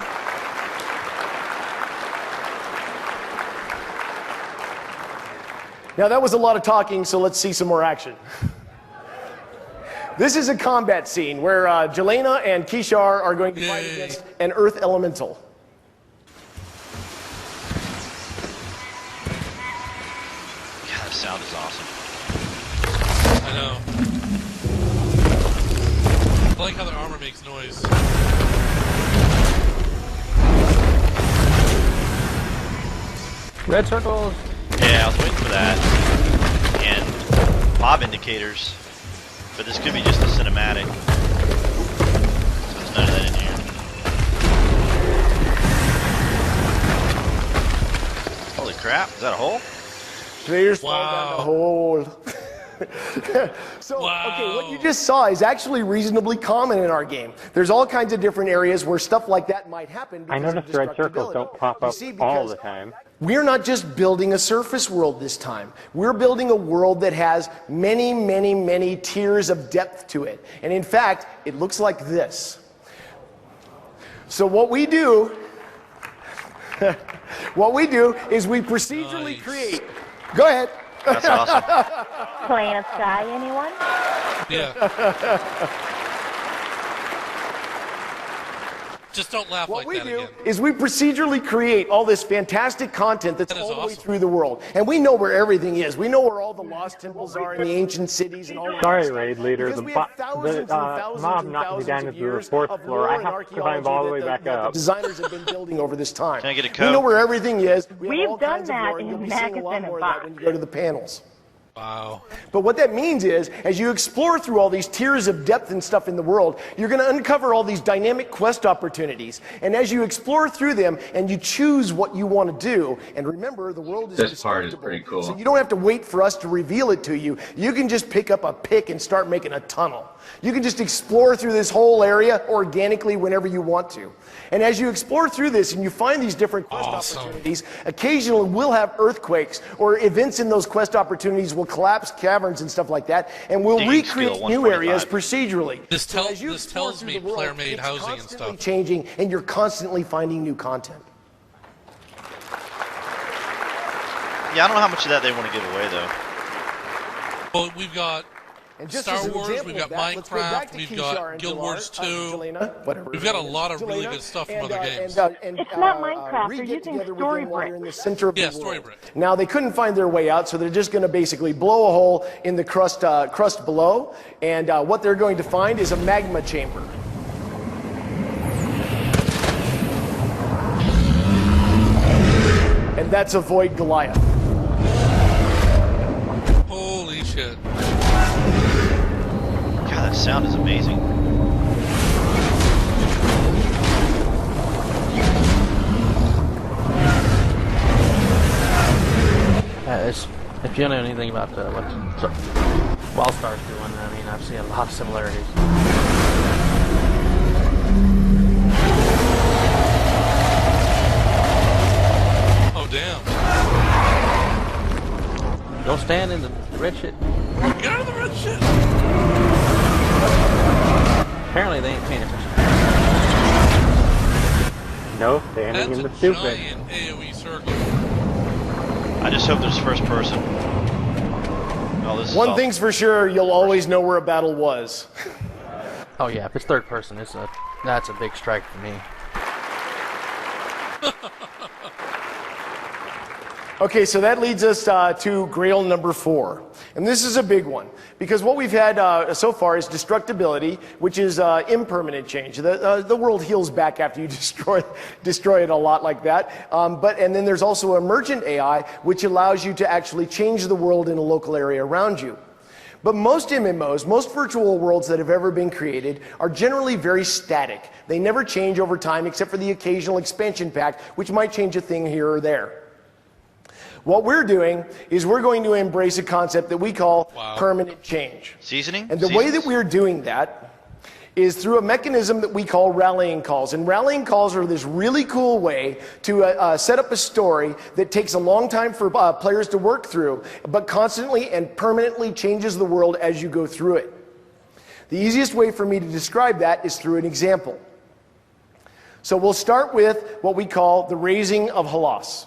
Now that was a lot of talking, so let's see some more action. This is a combat scene where Jelena and Kishar are going to fight against an Earth Elemental. God, that sound is awesome. I know. I like how their armor makes noise. Red circles. Yeah, I was waiting for that. And mob indicators. But this could be just a cinematic. So there's none of that in here. Holy crap, is that a hole? Players fall down the hole. So, okay, what you just saw is actually reasonably common in our game. There's all kinds of different areas where stuff like that might happen. I noticed red circles don't pop up all the time. We're not just building a surface world this time. We're building a world that has many, many, many tiers of depth to it. And in fact, it looks like this. So what we do is we procedurally create. Go ahead. That's awesome. Plain sky, anyone? Yeah. Just don't laugh like that again. What we do is we procedurally create all this fantastic content that's all the way through the world. And we know where everything is. We know where all the lost temples are in the ancient cities and all that. Sorry, raid leader. The mob knocked me down to the fourth floor. I have to climb all the way back up. Designers have been building over this time. Can I get a code? We know where everything is. We've done that in Magazine and Box. When you go to the panels. Wow. But what that means is, as you explore through all these tiers of depth and stuff in the world, you're going to uncover all these dynamic quest opportunities. And as you explore through them and you choose what you want to do, and remember, the world is this part is pretty cool. So you don't have to wait for us to reveal it to you. You can just pick up a pick and start making a tunnel. You can just explore through this whole area organically whenever you want to. And as you explore through this and you find these different quest opportunities, occasionally we'll have earthquakes or events in those quest opportunities will collapse caverns and stuff like that, and we'll recreate new areas procedurally. This tells me player-made housing and stuff. Changing, and you're constantly finding new content. Yeah, I don't know how much of that they want to give away, though. Well, we've got Star Wars, we've got Minecraft, we've got Guild Wars 2. We've got a lot of really good stuff from other games. It's not Minecraft, they're using Storybrick. Yeah, Storybrick. Now, they couldn't find their way out, so they're just going to basically blow a hole in the crust below, and what they're going to find is a magma chamber. And that's Avoid Goliath. Holy shit. God, that sound is amazing. If you know anything about what Wildstar's doing, I mean, I've seen a lot of similarities. Oh, damn. Don't stand in the red shit. Get out of the red shit! Apparently they ain't paying attention. No standing in the stupid. AoE circle. I just hope there's first person. Oh, this One thing's for sure, you'll always know where a battle was. Oh yeah, if it's third person, that's a big strike for me. Okay, so that leads us to Grail number 4. And this is a big one, because what we've had so far is destructibility, which is impermanent change. The world heals back after you destroy it a lot like that. And then there's also emergent AI, which allows you to actually change the world in a local area around you. But most MMOs, most virtual worlds that have ever been created, are generally very static. They never change over time, except for the occasional expansion pack, which might change a thing here or there. What we're doing is we're going to embrace a concept that we call permanent change. Seasoning? And the way that we're doing that is through a mechanism that we call rallying calls. And rallying calls are this really cool way to set up a story that takes a long time for players to work through, but constantly and permanently changes the world as you go through it. The easiest way for me to describe that is through an example. So we'll start with what we call the raising of Halas.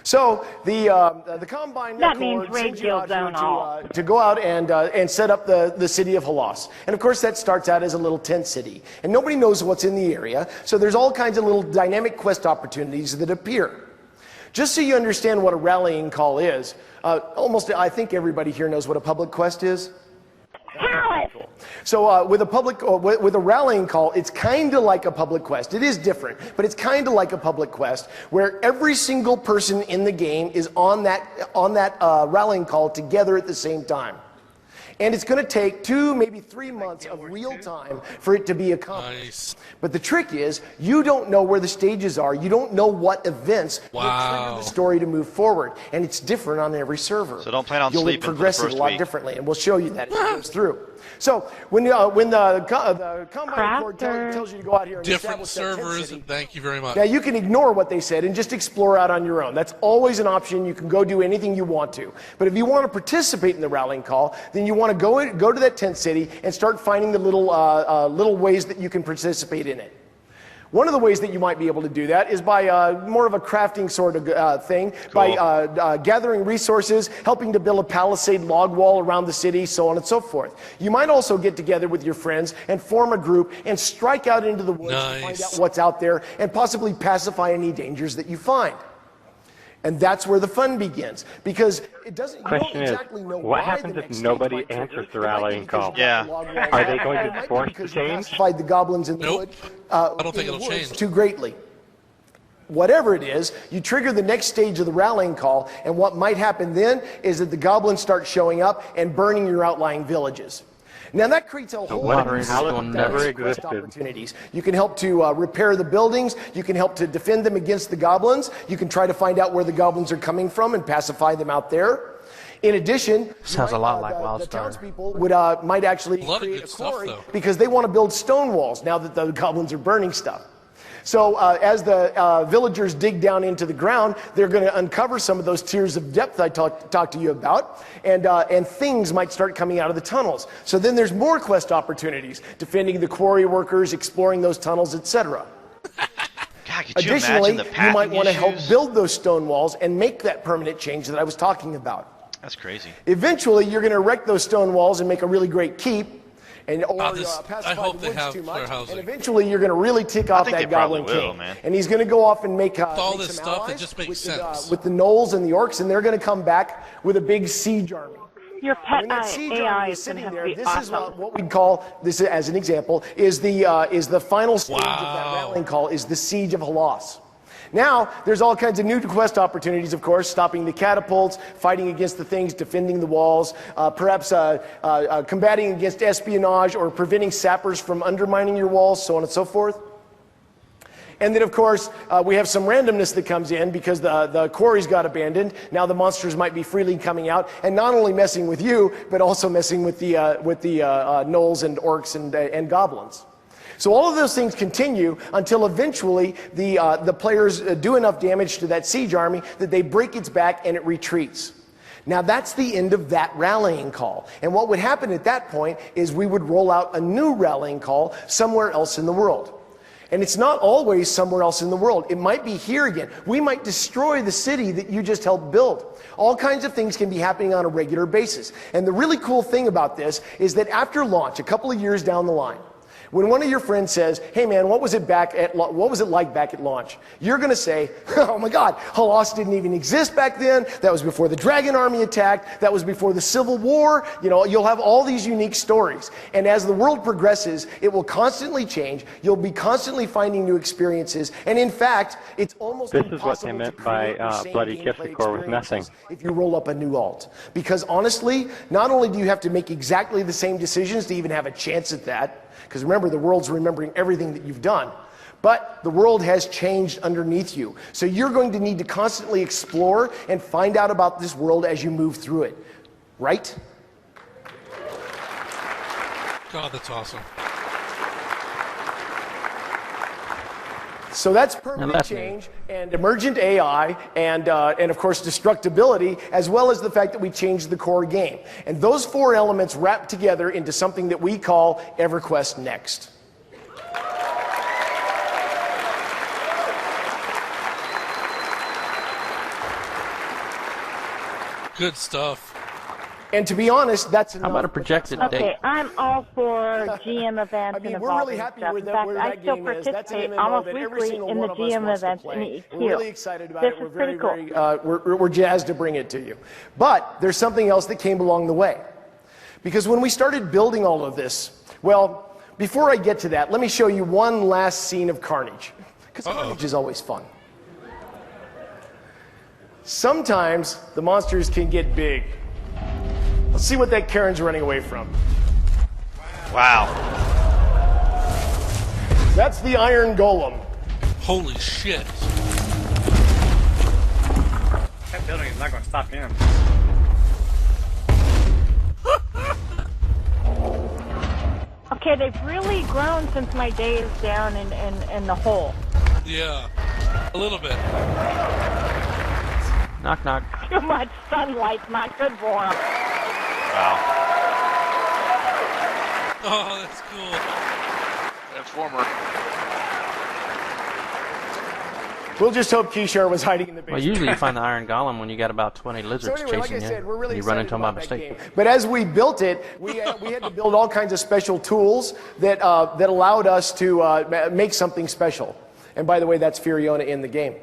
So the Combine that means radio zone to go out and set up the city of Halas. And of course that starts out as a little tent city. And nobody knows what's in the area, so there's all kinds of little dynamic quest opportunities that appear. Just so you understand what a rallying call is, I think everybody here knows what a public quest is. So with a rallying call, it's kind of like a public quest. It is different, but it's kind of like a public quest where every single person in the game is on that rallying call together at the same time. And it's going to take 2, maybe 3 months of real time for it to be accomplished. Nice. But the trick is, you don't know where the stages are. You don't know what events will trigger the story to move forward. And it's different on every server. So don't plan on You'll sleeping progress for the it first a lot week. differently, and we'll show you that as it goes through. So when the Combine Accord tells you to go out here and different establish that tent servers, city, and thank you very much. now you can ignore what they said and just explore out on your own. That's always an option. You can go do anything you want to. But if you want to participate in the rallying call, then you want to go to that tent city and start finding the little ways that you can participate in it. One of the ways that you might be able to do that is by more of a crafting sort of thing, cool. By gathering resources, helping to build a palisade log wall around the city, so on and so forth. You might also get together with your friends and form a group and strike out into the woods to find out what's out there and possibly pacify any dangers that you find. And that's where the fun begins, because it doesn't. Question you don't exactly know what why happens if nobody answers the rallying call? Yeah. Are they going to force the change? Pacified the goblins in the wood. I don't think it'll change too greatly. Whatever it is, you trigger the next stage of the rallying call, and what might happen then is that the goblins start showing up and burning your outlying villages. Now that creates a whole lot of quest opportunities. You can help to repair the buildings. You can help to defend them against the goblins. You can try to find out where the goblins are coming from and pacify them out there. In addition, sounds a lot like WildStar. The townspeople might actually create a quarry because they want to build stone walls now that the goblins are burning stuff. So as the villagers dig down into the ground, they're going to uncover some of those tiers of depth I talked to you about, and things might start coming out of the tunnels. So then there's more quest opportunities, defending the quarry workers, exploring those tunnels, etc. Additionally, you might want to help build those stone walls and make that permanent change that I was talking about. That's crazy. Eventually, you're going to erect those stone walls and make a really great keep. I hope they have fair housing. And eventually you're going to really tick off that Goblin King. And he's going to go off and make all this stuff that just makes sense. With the gnolls and the orcs, and they're going to come back with a big siege army. Your pet AI is sitting there. This is what we'd call, this as an example, is the final stage of that rallying call, is the Siege of Halas. Now, there's all kinds of new quest opportunities, of course, stopping the catapults, fighting against the things, defending the walls, perhaps combating against espionage or preventing sappers from undermining your walls, so on and so forth. And then, of course, we have some randomness that comes in because the quarries got abandoned. Now the monsters might be freely coming out and not only messing with you, but also messing with the gnolls and orcs and goblins. So all of those things continue until eventually the players do enough damage to that siege army that they break its back and it retreats. Now that's the end of that rallying call. And what would happen at that point is we would roll out a new rallying call somewhere else in the world. And it's not always somewhere else in the world. It might be here again. We might destroy the city that you just helped build. All kinds of things can be happening on a regular basis. And the really cool thing about this is that after launch, a couple of years down the line, when one of your friends says, hey man, what was it like back at launch? You're going to say, oh my God, Halas didn't even exist back then. That was before the Dragon Army attacked. That was before the Civil War. You know, you'll have all these unique stories. And as the world progresses, it will constantly change. You'll be constantly finding new experiences. And in fact, it's almost impossible. This is what they meant by Bloody Kipsikor with nothing. If you roll up a new alt. Because honestly, not only do you have to make exactly the same decisions to even have a chance at that, Because remember, the world's remembering everything that you've done. But the world has changed underneath you. So you're going to need to constantly explore and find out about this world as you move through it. Right? God, that's awesome. So that's permanent change and emergent AI and of course destructibility, as well as the fact that we changed the core game. And those four elements wrap together into something that we call EverQuest Next. Good stuff. And to be honest, that's enough. How about a projected date? Okay, I'm all for GM events. I mean, and we're really happy stuff. with In fact, where I that still game is. That's an participate MMO almost that every weekly single in the one of us GM wants to events in play. EQ. We're really excited about This it. We're is very, pretty very, we're jazzed to bring it to you. But there's something else that came along the way. Because when we started building all of this, well, before I get to that, let me show you one last scene of carnage. Because carnage is always fun. Sometimes the monsters can get big. Let's see what that Karen's running away from. Wow. That's the Iron Golem. Holy shit. That building is not going to stop him. Okay, they've really grown since my days down in the hole. Yeah, a little bit. Knock, knock. Too much sunlight's not good for them. Wow. Oh, that's cool. Transformer. We'll just hope Kishar was hiding in the basement. Well, usually you find the Iron Golem when you got about 20 lizards So anyway, like chasing I said, we're really you. You run excited into them by about that mistake. game. But as we built it, we had to build all kinds of special tools that allowed us to make something special. And by the way, that's Furiona in the game.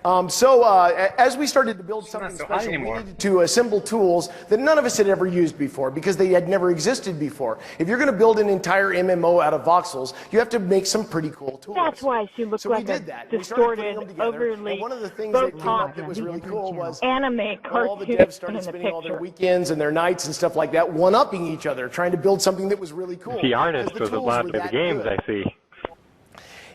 As we started to build something special, we needed to assemble tools that none of us had ever used before because they had never existed before. If you're going to build an entire MMO out of voxels, you have to make some pretty cool tools. That's why she looks like a distorted, overly and one of the things that came up that was really cool was anime cartoon all the devs started spending all their weekends and their nights and stuff like that one-upping each other, trying to build something that was really cool. The artist was allowed to play the games, I see.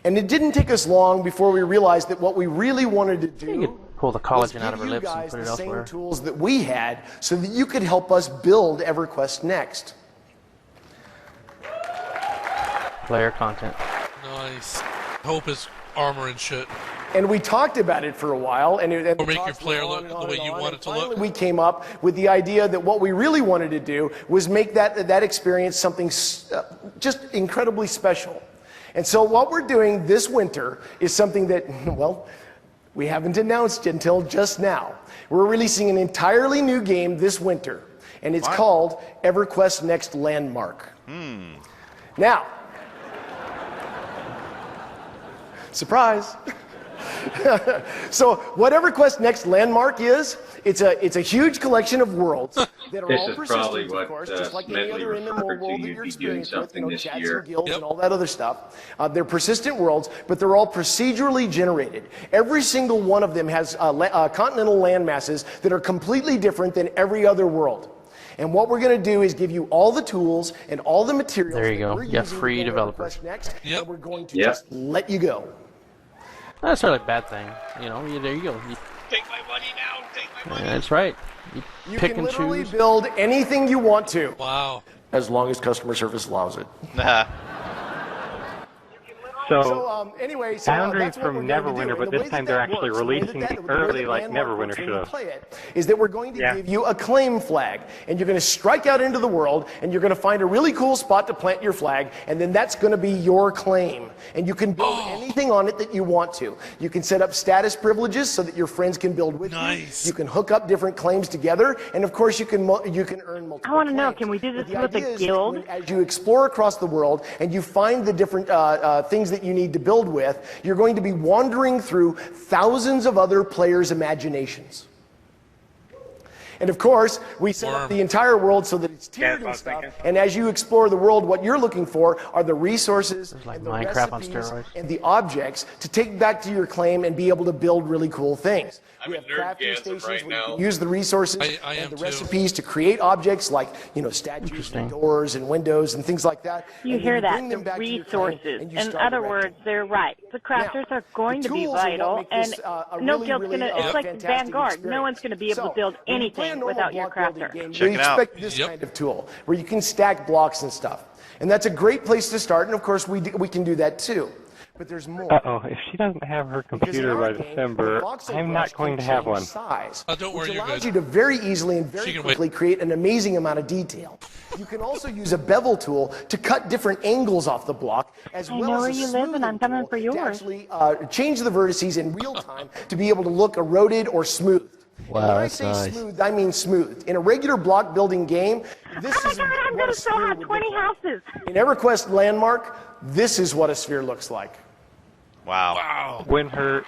And it didn't take us long before we realized that what we really wanted to do pull the collagen out of her lips and put it the elsewhere. same tools that we had so that you could help us build EverQuest Next. Player content. Nice. Hope is armor and shit. And we talked about it for a while, and or make your player look the way you want it to look. We came up with the idea that what we really wanted to do was make that experience something just incredibly special. And so what we're doing this winter is something that, well, we haven't announced until just now. We're releasing an entirely new game this winter, and it's called EverQuest Next Landmark. Now, surprise. So what EverQuest Next Landmark is, it's a huge collection of worlds that are all persistent, of course, just like any other MMO world that you're experiencing with, chats and guilds and all that other stuff. They're persistent worlds, but they're all procedurally generated. Every single one of them has continental land masses that are completely different than every other world. And what we're going to do is give you all the tools and all the materials. There you go. We're You have using free to build developers. EverQuest Next, and we're going to just let you go. That's not a bad thing. You know, there you go. Take my money now. Take my money. That's right. You pick can and literally choose. build anything you want to. Wow. As long as customer service allows it. Anyway, boundaries from Neverwinter, but this time they're actually releasing the early, like Neverwinter should have. Is that we're going to give you a claim flag, and you're going to strike out into the world, and you're going to find a really cool spot to plant your flag, and then that's going to be your claim. And you can build anything on it that you want to. You can set up status privileges so that your friends can build with you. You can hook up different claims together, and of course you can earn multiple I want to know, claims. can we do this The with idea a is that guild? as you explore across the world and you find the different things that you need to build with, you're going to be wandering through thousands of other players' imaginations. And of course, we set up the entire world so that it's tiered and stuff. And as you explore the world, what you're looking for are the resources and the Minecraft on recipes steroids. and the objects to take back to your claim and be able to build really cool things. I'm We in have crafting nerdgasm stations right where you now. can use the resources I and am the too. recipes to create objects like, statues and doors and windows and things like that. You and hear you that, bring them the back to your resources. plane and you In start other erecting. words, they're right. The crafters are going the to be tools are what vital, make and this, a no really, guild's really, going to, it's like fantastic Vanguard. experience. No one's going to be able to build when you play a anything normal without your block building crafter. game, Check we it out. expect this kind of tool where you can stack blocks and stuff. And that's a great place to start, and of course we can do that too. But there's more. Uh-oh, if she doesn't have her computer by December, I'm not going to have one. Don't worry, which you're allows good. you to very easily and very quickly create an amazing amount of detail. You can also use a bevel tool to cut different angles off the block, as I well know as where a you live, and I'm coming for yours. to actually change the vertices in real time to be able to look eroded or smooth. Wow, When I that's say nice. smooth, I mean smooth. In a regular block building game, this is I'm what going a to still sphere have would 20 look like. houses. In EverQuest Landmark, this is what a sphere looks like. Wow. Wow. When her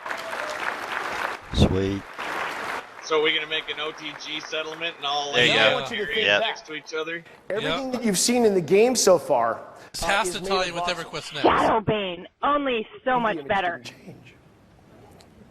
Sweet. So we're gonna make an OTG settlement and all There you I go. want you to think Yeah. back. next to each other. Everything that you've seen in the game so far This has is to made tie of in with voxels. EverQuest next. Shadowbane, only so much better.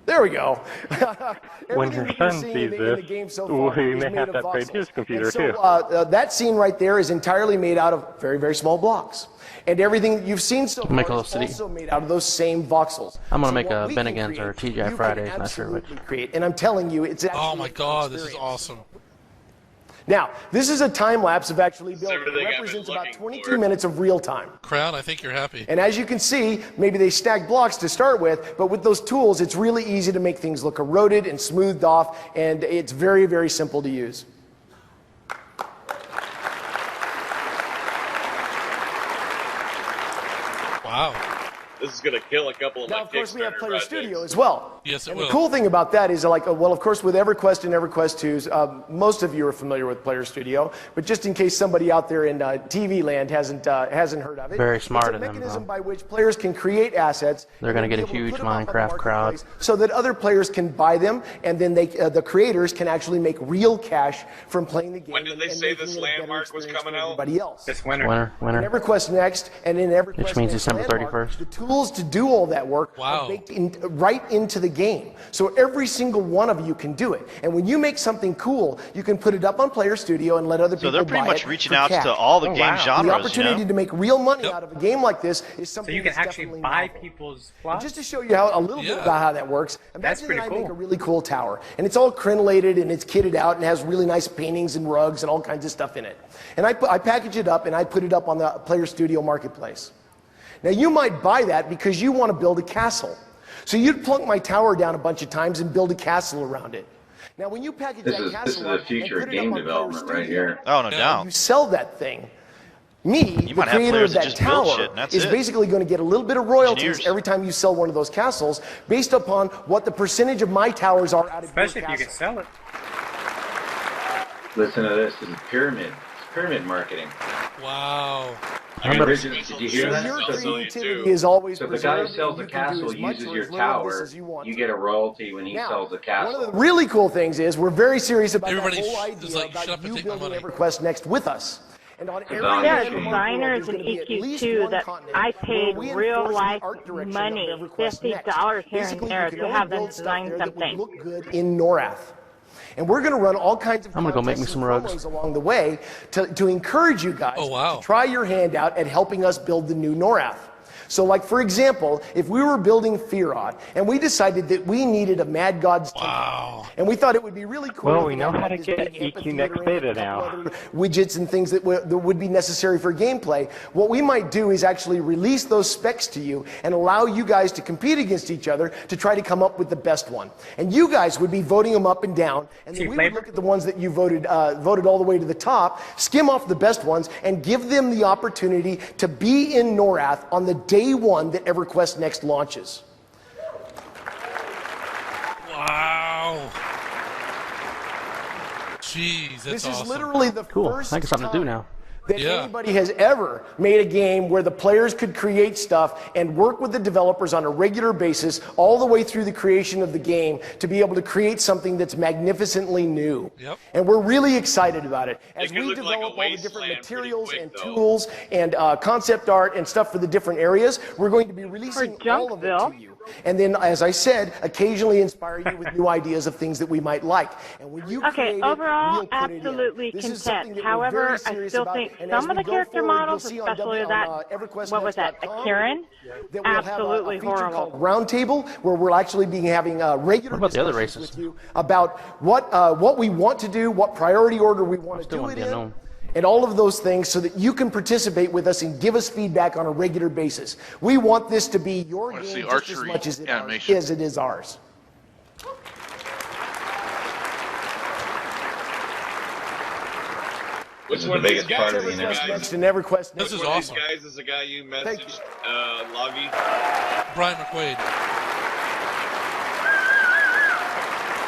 There we go. When her Everything that you're son seeing sees in the this, game so far he is may made have of to upgrade voxels. his computer, And so, too. that scene right there is entirely made out of very, very small blocks. And everything that you've seen so Make a far little is city. also made out of those same voxels. I'm gonna So make what a we can Bennigan's or create, TGI you Fridays, can not sure which. absolutely create. And I'm telling you, it's actually Oh my a fun God, this is experience. awesome. Now, this is a time lapse of actually building. It everything I've been represents about looking 22 for. minutes of real time. Crown, I think you're happy. And as you can see, maybe they stack blocks to start with, but with those tools, it's really easy to make things look eroded and smoothed off, and it's very, very simple to use. Wow. This is gonna kill a couple of Now, my of course, we have Kickstarter Player projects. Studio as well. Yes, it And will. the cool thing about that is, like, well, of course, with EverQuest and EverQuest 2s, most of you are familiar with Player Studio, but just in case somebody out there in TV land hasn't heard of it, Very smart it's a of them, mechanism though. by which players can create assets. They're gonna and get a be able to huge put them up on the Minecraft crowd. marketplace so that other players can buy them, and then the creators can actually make real cash from playing the game. When did they and say making this it a better landmark was experience coming for out? everybody else. this winter. Winner. In EverQuest Next and in EverQuest Which means Next December Landmark, 31st. the tools to do all that work Wow. are baked right into the game. So every single one of you can do it. And when you make something cool, you can put it up on Player Studio and let other people So they're pretty buy much it reaching for out cash. to all the game genres, The opportunity you know? to make real money out of a game like this is So something you can that's actually definitely buy novel. people's And plots? just to show you how a little bit about how that works, imagine pretty that I make cool. a really cool tower, and it's all crenellated and it's kitted out and has really nice paintings and rugs and all kinds of stuff in it. And I package it up and I put it up on the Player Studio Marketplace. Now you might buy that because you want to build a castle. So you'd plunk my tower down a bunch of times and build a castle around it. Now when you package that castle This is the up future and of put it up game on Player development right Studio, here. Oh, no doubt. you sell that thing. Me, You the might have creator players of that that just build tower, shit, and that's is it. basically going to get a little bit of royalties Engineers. every time you sell one of those castles based upon what the percentage of my towers are out of Especially your if you castle. can sell it. Listen to this. This is pyramid. It's pyramid marketing. Wow. Did you hear that? Your So, creativity is always so the guy who preserved, sells and the you can do castle as much uses or your as little of this tower. as you want. You get a royalty when he Now, sells the one castle. of the really cool things is we're very serious about Everybody that whole is idea like, shut up about and you take my building money. EverQuest Next with us. And on every There are landmark designers world, in there's gonna be at least EQ2 one that continent I where paid we real enforce the life art direction money, of EverQuest Next. $50 here Basically, and there you can to only have them build stuff design there that would something. look good in Norath. And we're going to run all kinds of I'm gonna go make me contests some and rugs. promos along the way to encourage you guys Oh, wow. to try your hand out at helping us build the new Norath. So, like, for example, if we were building Firod and we decided that we needed a Mad God's temple, and we thought it would be really cool. Well, if we know had how to this get big EQ Next amphitheater and Beta a couple now. other widgets and things that would be necessary for gameplay, what we might do is actually release those specs to you and allow you guys to compete against each other to try to come up with the best one. And you guys would be voting them up and down, and then we would look at the ones that you voted all the way to the top, skim off the best ones, and give them the opportunity to be in Norath on the day one that EverQuest Next launches. Wow. Jeez, that's This awesome. is literally the first I got something to do time now. that anybody has ever made a game where the players could create stuff and work with the developers on a regular basis all the way through the creation of the game to be able to create something that's magnificently new. Yep. And we're really excited about it. As It could we look like develop a all the different wasteland materials pretty and quick, though. tools and concept art and stuff for the different areas, we're going to be releasing all of it to you. And then, as I said, occasionally inspire you with new ideas of things that we might like. And when you okay, overall, absolutely content. However, I still think some of the character models, especially that, what was that, a Karen? Absolutely horrible. Roundtable, where we'll actually be having regular discussions with you about what we want to do, what priority order we want to do it in, and all of those things, so that you can participate with us and give us feedback on a regular basis. We want this to be your game just as much as it is ours. Which one of these guys is next in EverQuest? This is awesome. Which guys is the guy you messaged, Loggy? Brian McQuaid.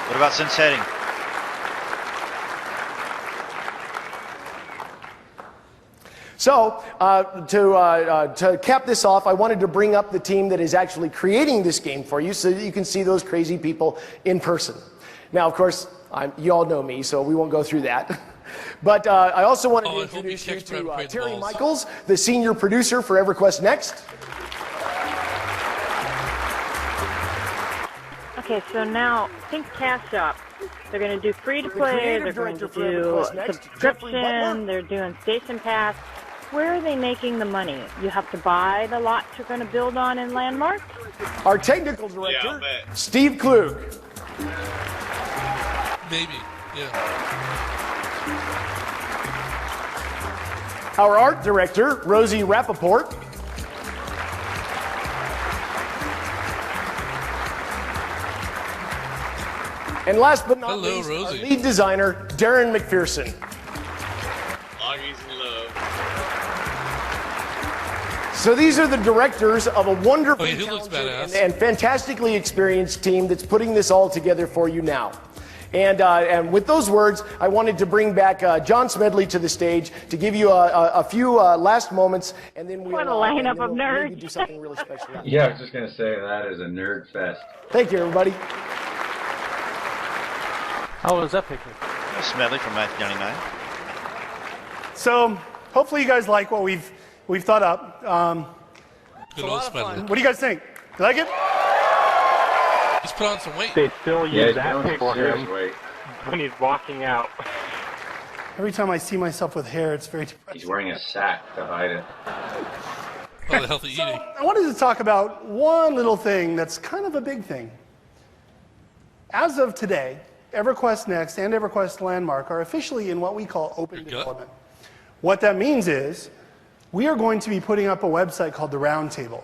What about Sense Heading? So, to cap this off, I wanted to bring up the team that is actually creating this game for you so that you can see those crazy people in person. Now, of course, you all know me, so we won't go through that. But I also wanted to introduce you to Terry Michaels, the senior producer for EverQuest Next. Okay, so now think Cash Up. They're going to do free-to-play, they're going to do subscription, they're doing Station Pass. Where are they making the money? You have to buy the lots you're going to build on in Landmark? Our technical director, Steve Klug. Maybe, yeah. Our art director, Rosie Rappaport. And last but not least, our lead designer, Darren McPherson. Loggy's in love. So these are the directors of a wonderfully talented and fantastically experienced team that's putting this all together for you now. And with those words, I wanted to bring back John Smedley to the stage to give you a few last moments, and then we'll maybe do something really special. Yeah, I was just going to say that is a nerd fest. Thank you, everybody. How was that picture? Smedley from 1999. So hopefully you guys like what we've thought up. Good old Smedley. What do you guys think? You like it? He's put on some weight. They still use that pic for him when he's walking out. Every time I see myself with hair, it's very depressing. He's wearing a sack to hide it. Oh, the healthy eating. I wanted to talk about one little thing that's kind of a big thing. As of today, EverQuest Next and EverQuest Landmark are officially in what we call open development. What that means is we are going to be putting up a website called the Roundtable.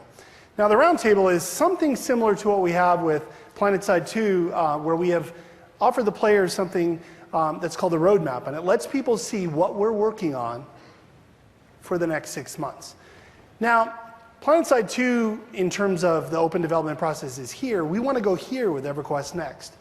Now, the Roundtable is something similar to what we have with PlanetSide 2, where we have offered the players something that's called the roadmap, and it lets people see what we're working on for the next 6 months. Now, PlanetSide 2, in terms of the open development process, is here. We want to go here with EverQuest Next.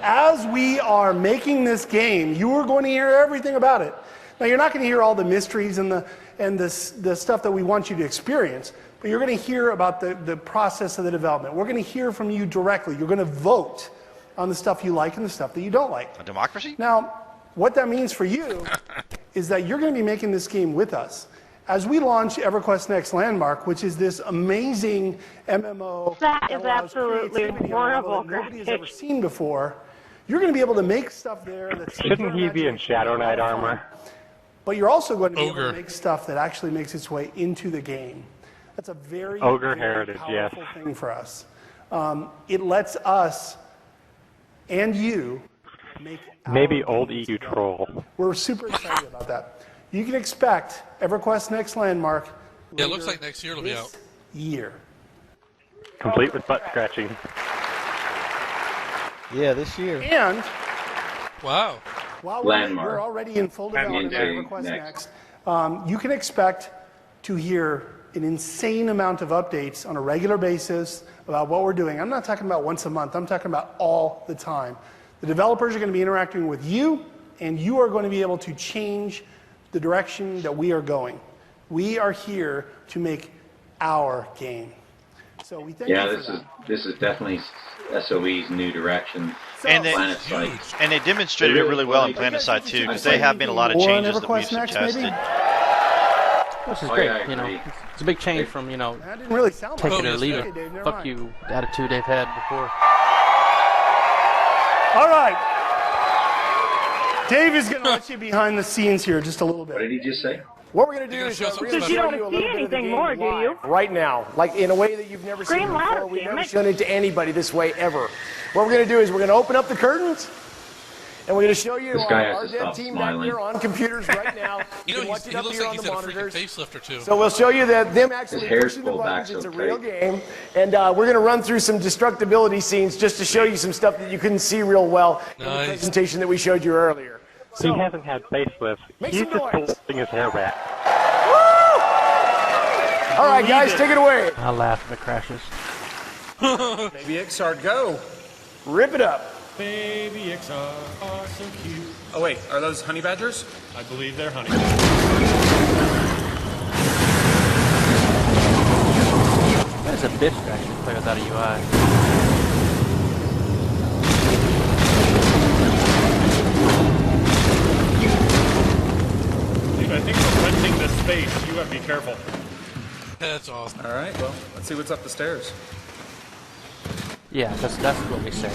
As we are making this game, you are going to hear everything about it. Now, you're not going to hear all the mysteries and the stuff that we want you to experience, but you're going to hear about the process of the development. We're going to hear from you directly. You're going to vote on the stuff you like and the stuff that you don't like. A democracy? Now, what that means for you is that you're going to be making this game with us. As we launch EverQuest Next Landmark, which is this amazing MMO that is absolutely horrible, that nobody has ever seen before, you're going to be able to make stuff there that's... Shouldn't he be in Shadow Knight armor? But you're also going to be able to make stuff that actually makes its way into the game. That's a very, Ogre very heritage, powerful thing for us. It lets us and you make maybe old EU troll. We're super excited about that. You can expect EverQuest Next Landmark. Yeah, it looks like next year it'll be out. Year. Complete with butt scratching. Yeah, this year. And wow. While we're already in full development of EverQuest Next, you can expect to hear an insane amount of updates on a regular basis about what we're doing. I'm not talking about once a month. I'm talking about all the time. The developers are going to be interacting with you, and you are going to be able to change the direction that we are going. We are here to make our game. So we thank you for that. This is definitely SOE's new direction. And they demonstrated it really well in PlanetSide 2, because they have made a lot of changes that we've suggested. Which is Oh, great, yeah, I you know. agree. It's a big change from, you know, That didn't really sound take like it or it. leave Okay, it. Dave, never Fuck mind. you attitude they've had before. All right. Dave is going to let you behind the scenes here just a little bit. What did he just say? What we're going to do is show some really stuff. show You don't you a see little bit of the anything game more, do live you? right now, like in a way that you've never Scream seen before. louder, We've damn never it. shown it to anybody this way ever. What we're going to do is we're going to open up the curtains, and we're going to show you This guy has our to dev stop team smiling. back here on computers right now. You can know, watch he it up looks here like on he's the had a freaking monitors. facelift or two. So we'll show you them actually hair's pushing the pulled back buttons. It's so a real tight. game, and we're going to run through some destructibility scenes just to show you some stuff that you couldn't see real well in the Nice. presentation that we showed you earlier. He hasn't had facelifts. Make He's some just noise. pulling his hair back. All right, guys, take it away. I laugh if it crashes. Baby XR, go. Rip it up. Baby XR are so cute. Oh wait, are those honey badgers? I believe they're honey. That is a bitch to actually play without a UI. I think we're renting this space. You gotta be careful. That's awesome. All right, well, let's see what's up the stairs. Yeah, that's what we say.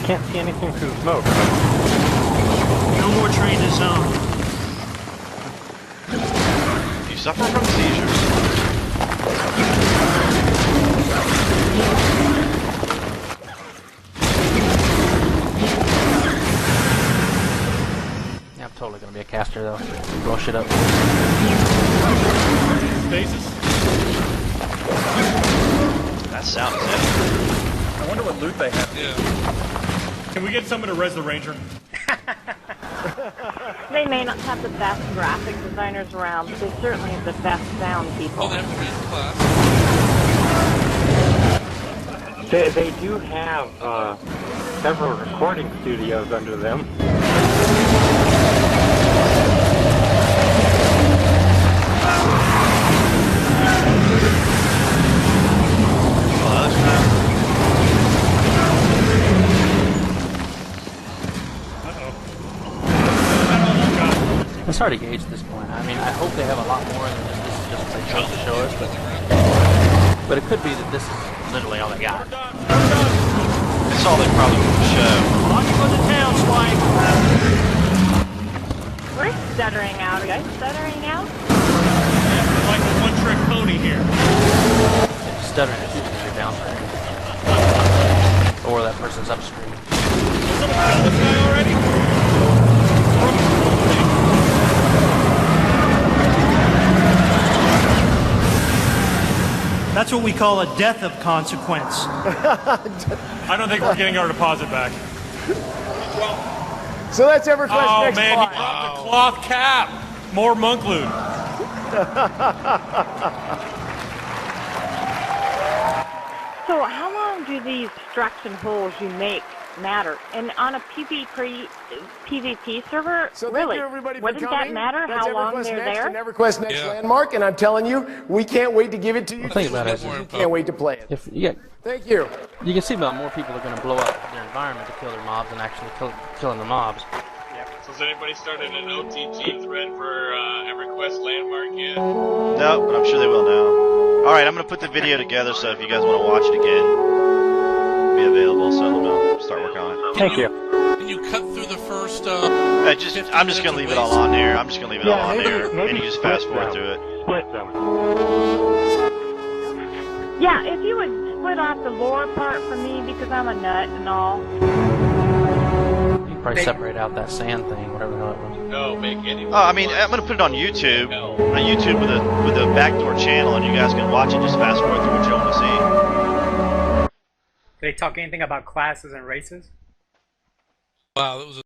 Can't see anything through smoke. No more train to zone. You suffer from seizures. Yeah, I'm totally gonna be a caster though. Blow shit up. Stasis. That sound is epic. I wonder what loot they have. Yeah. Can we get someone to res the ranger? They may not have the best graphic designers around, but they certainly have the best sound people. Oh, they have to be in class. They do have several recording studios under them. It's hard to gauge at this point. I mean, I hope they have a lot more than this. This is just what they chose to show us. But it could be that this is literally all they got. That's all they probably would show. Watch for the tail swipe. We're stuttering out. Are you guys stuttering out? Like a one-trick pony here. Stuttering is usually your downstream. Or that person's upstream. Someone kill this guy already? That's what we call a death of consequence. I don't think we're getting our deposit back. So that's EverQuest Oh next man, spot. he dropped the cloth cap. More monk loot. So how long do these extraction holes you make matter? And on a PvP server, So really, thank you everybody for wouldn't coming. that matter That's how long EverQuest they're next there? and EverQuest next Yeah. landmark, and I'm telling you, we can't wait to give it to you. Well, think about it. We can't wait to play it. If you Thank you. you can see that more people are going to blow up their environment to kill their mobs than actually killing the mobs. So has anybody started an OTG thread for EverQuest Landmark yet? No, but I'm sure they will now. Alright, I'm going to put the video together, so if you guys want to watch it again, be available, so I'll start working on it. Thank you. Can you cut through the first? I'm just going to leave it all on there. I'm just going to leave it all on there, maybe and you just fast forward through it. Split them. Yeah, if you would split off the lower part for me because I'm a nut and all. You can probably separate out that sand thing, whatever the hell it was. No, make any. Oh, I mean, I'm going to put it on YouTube with a backdoor channel, and you guys can watch it. Just fast forward through what you want to see. Did they talk anything about classes and races? Wow, that was.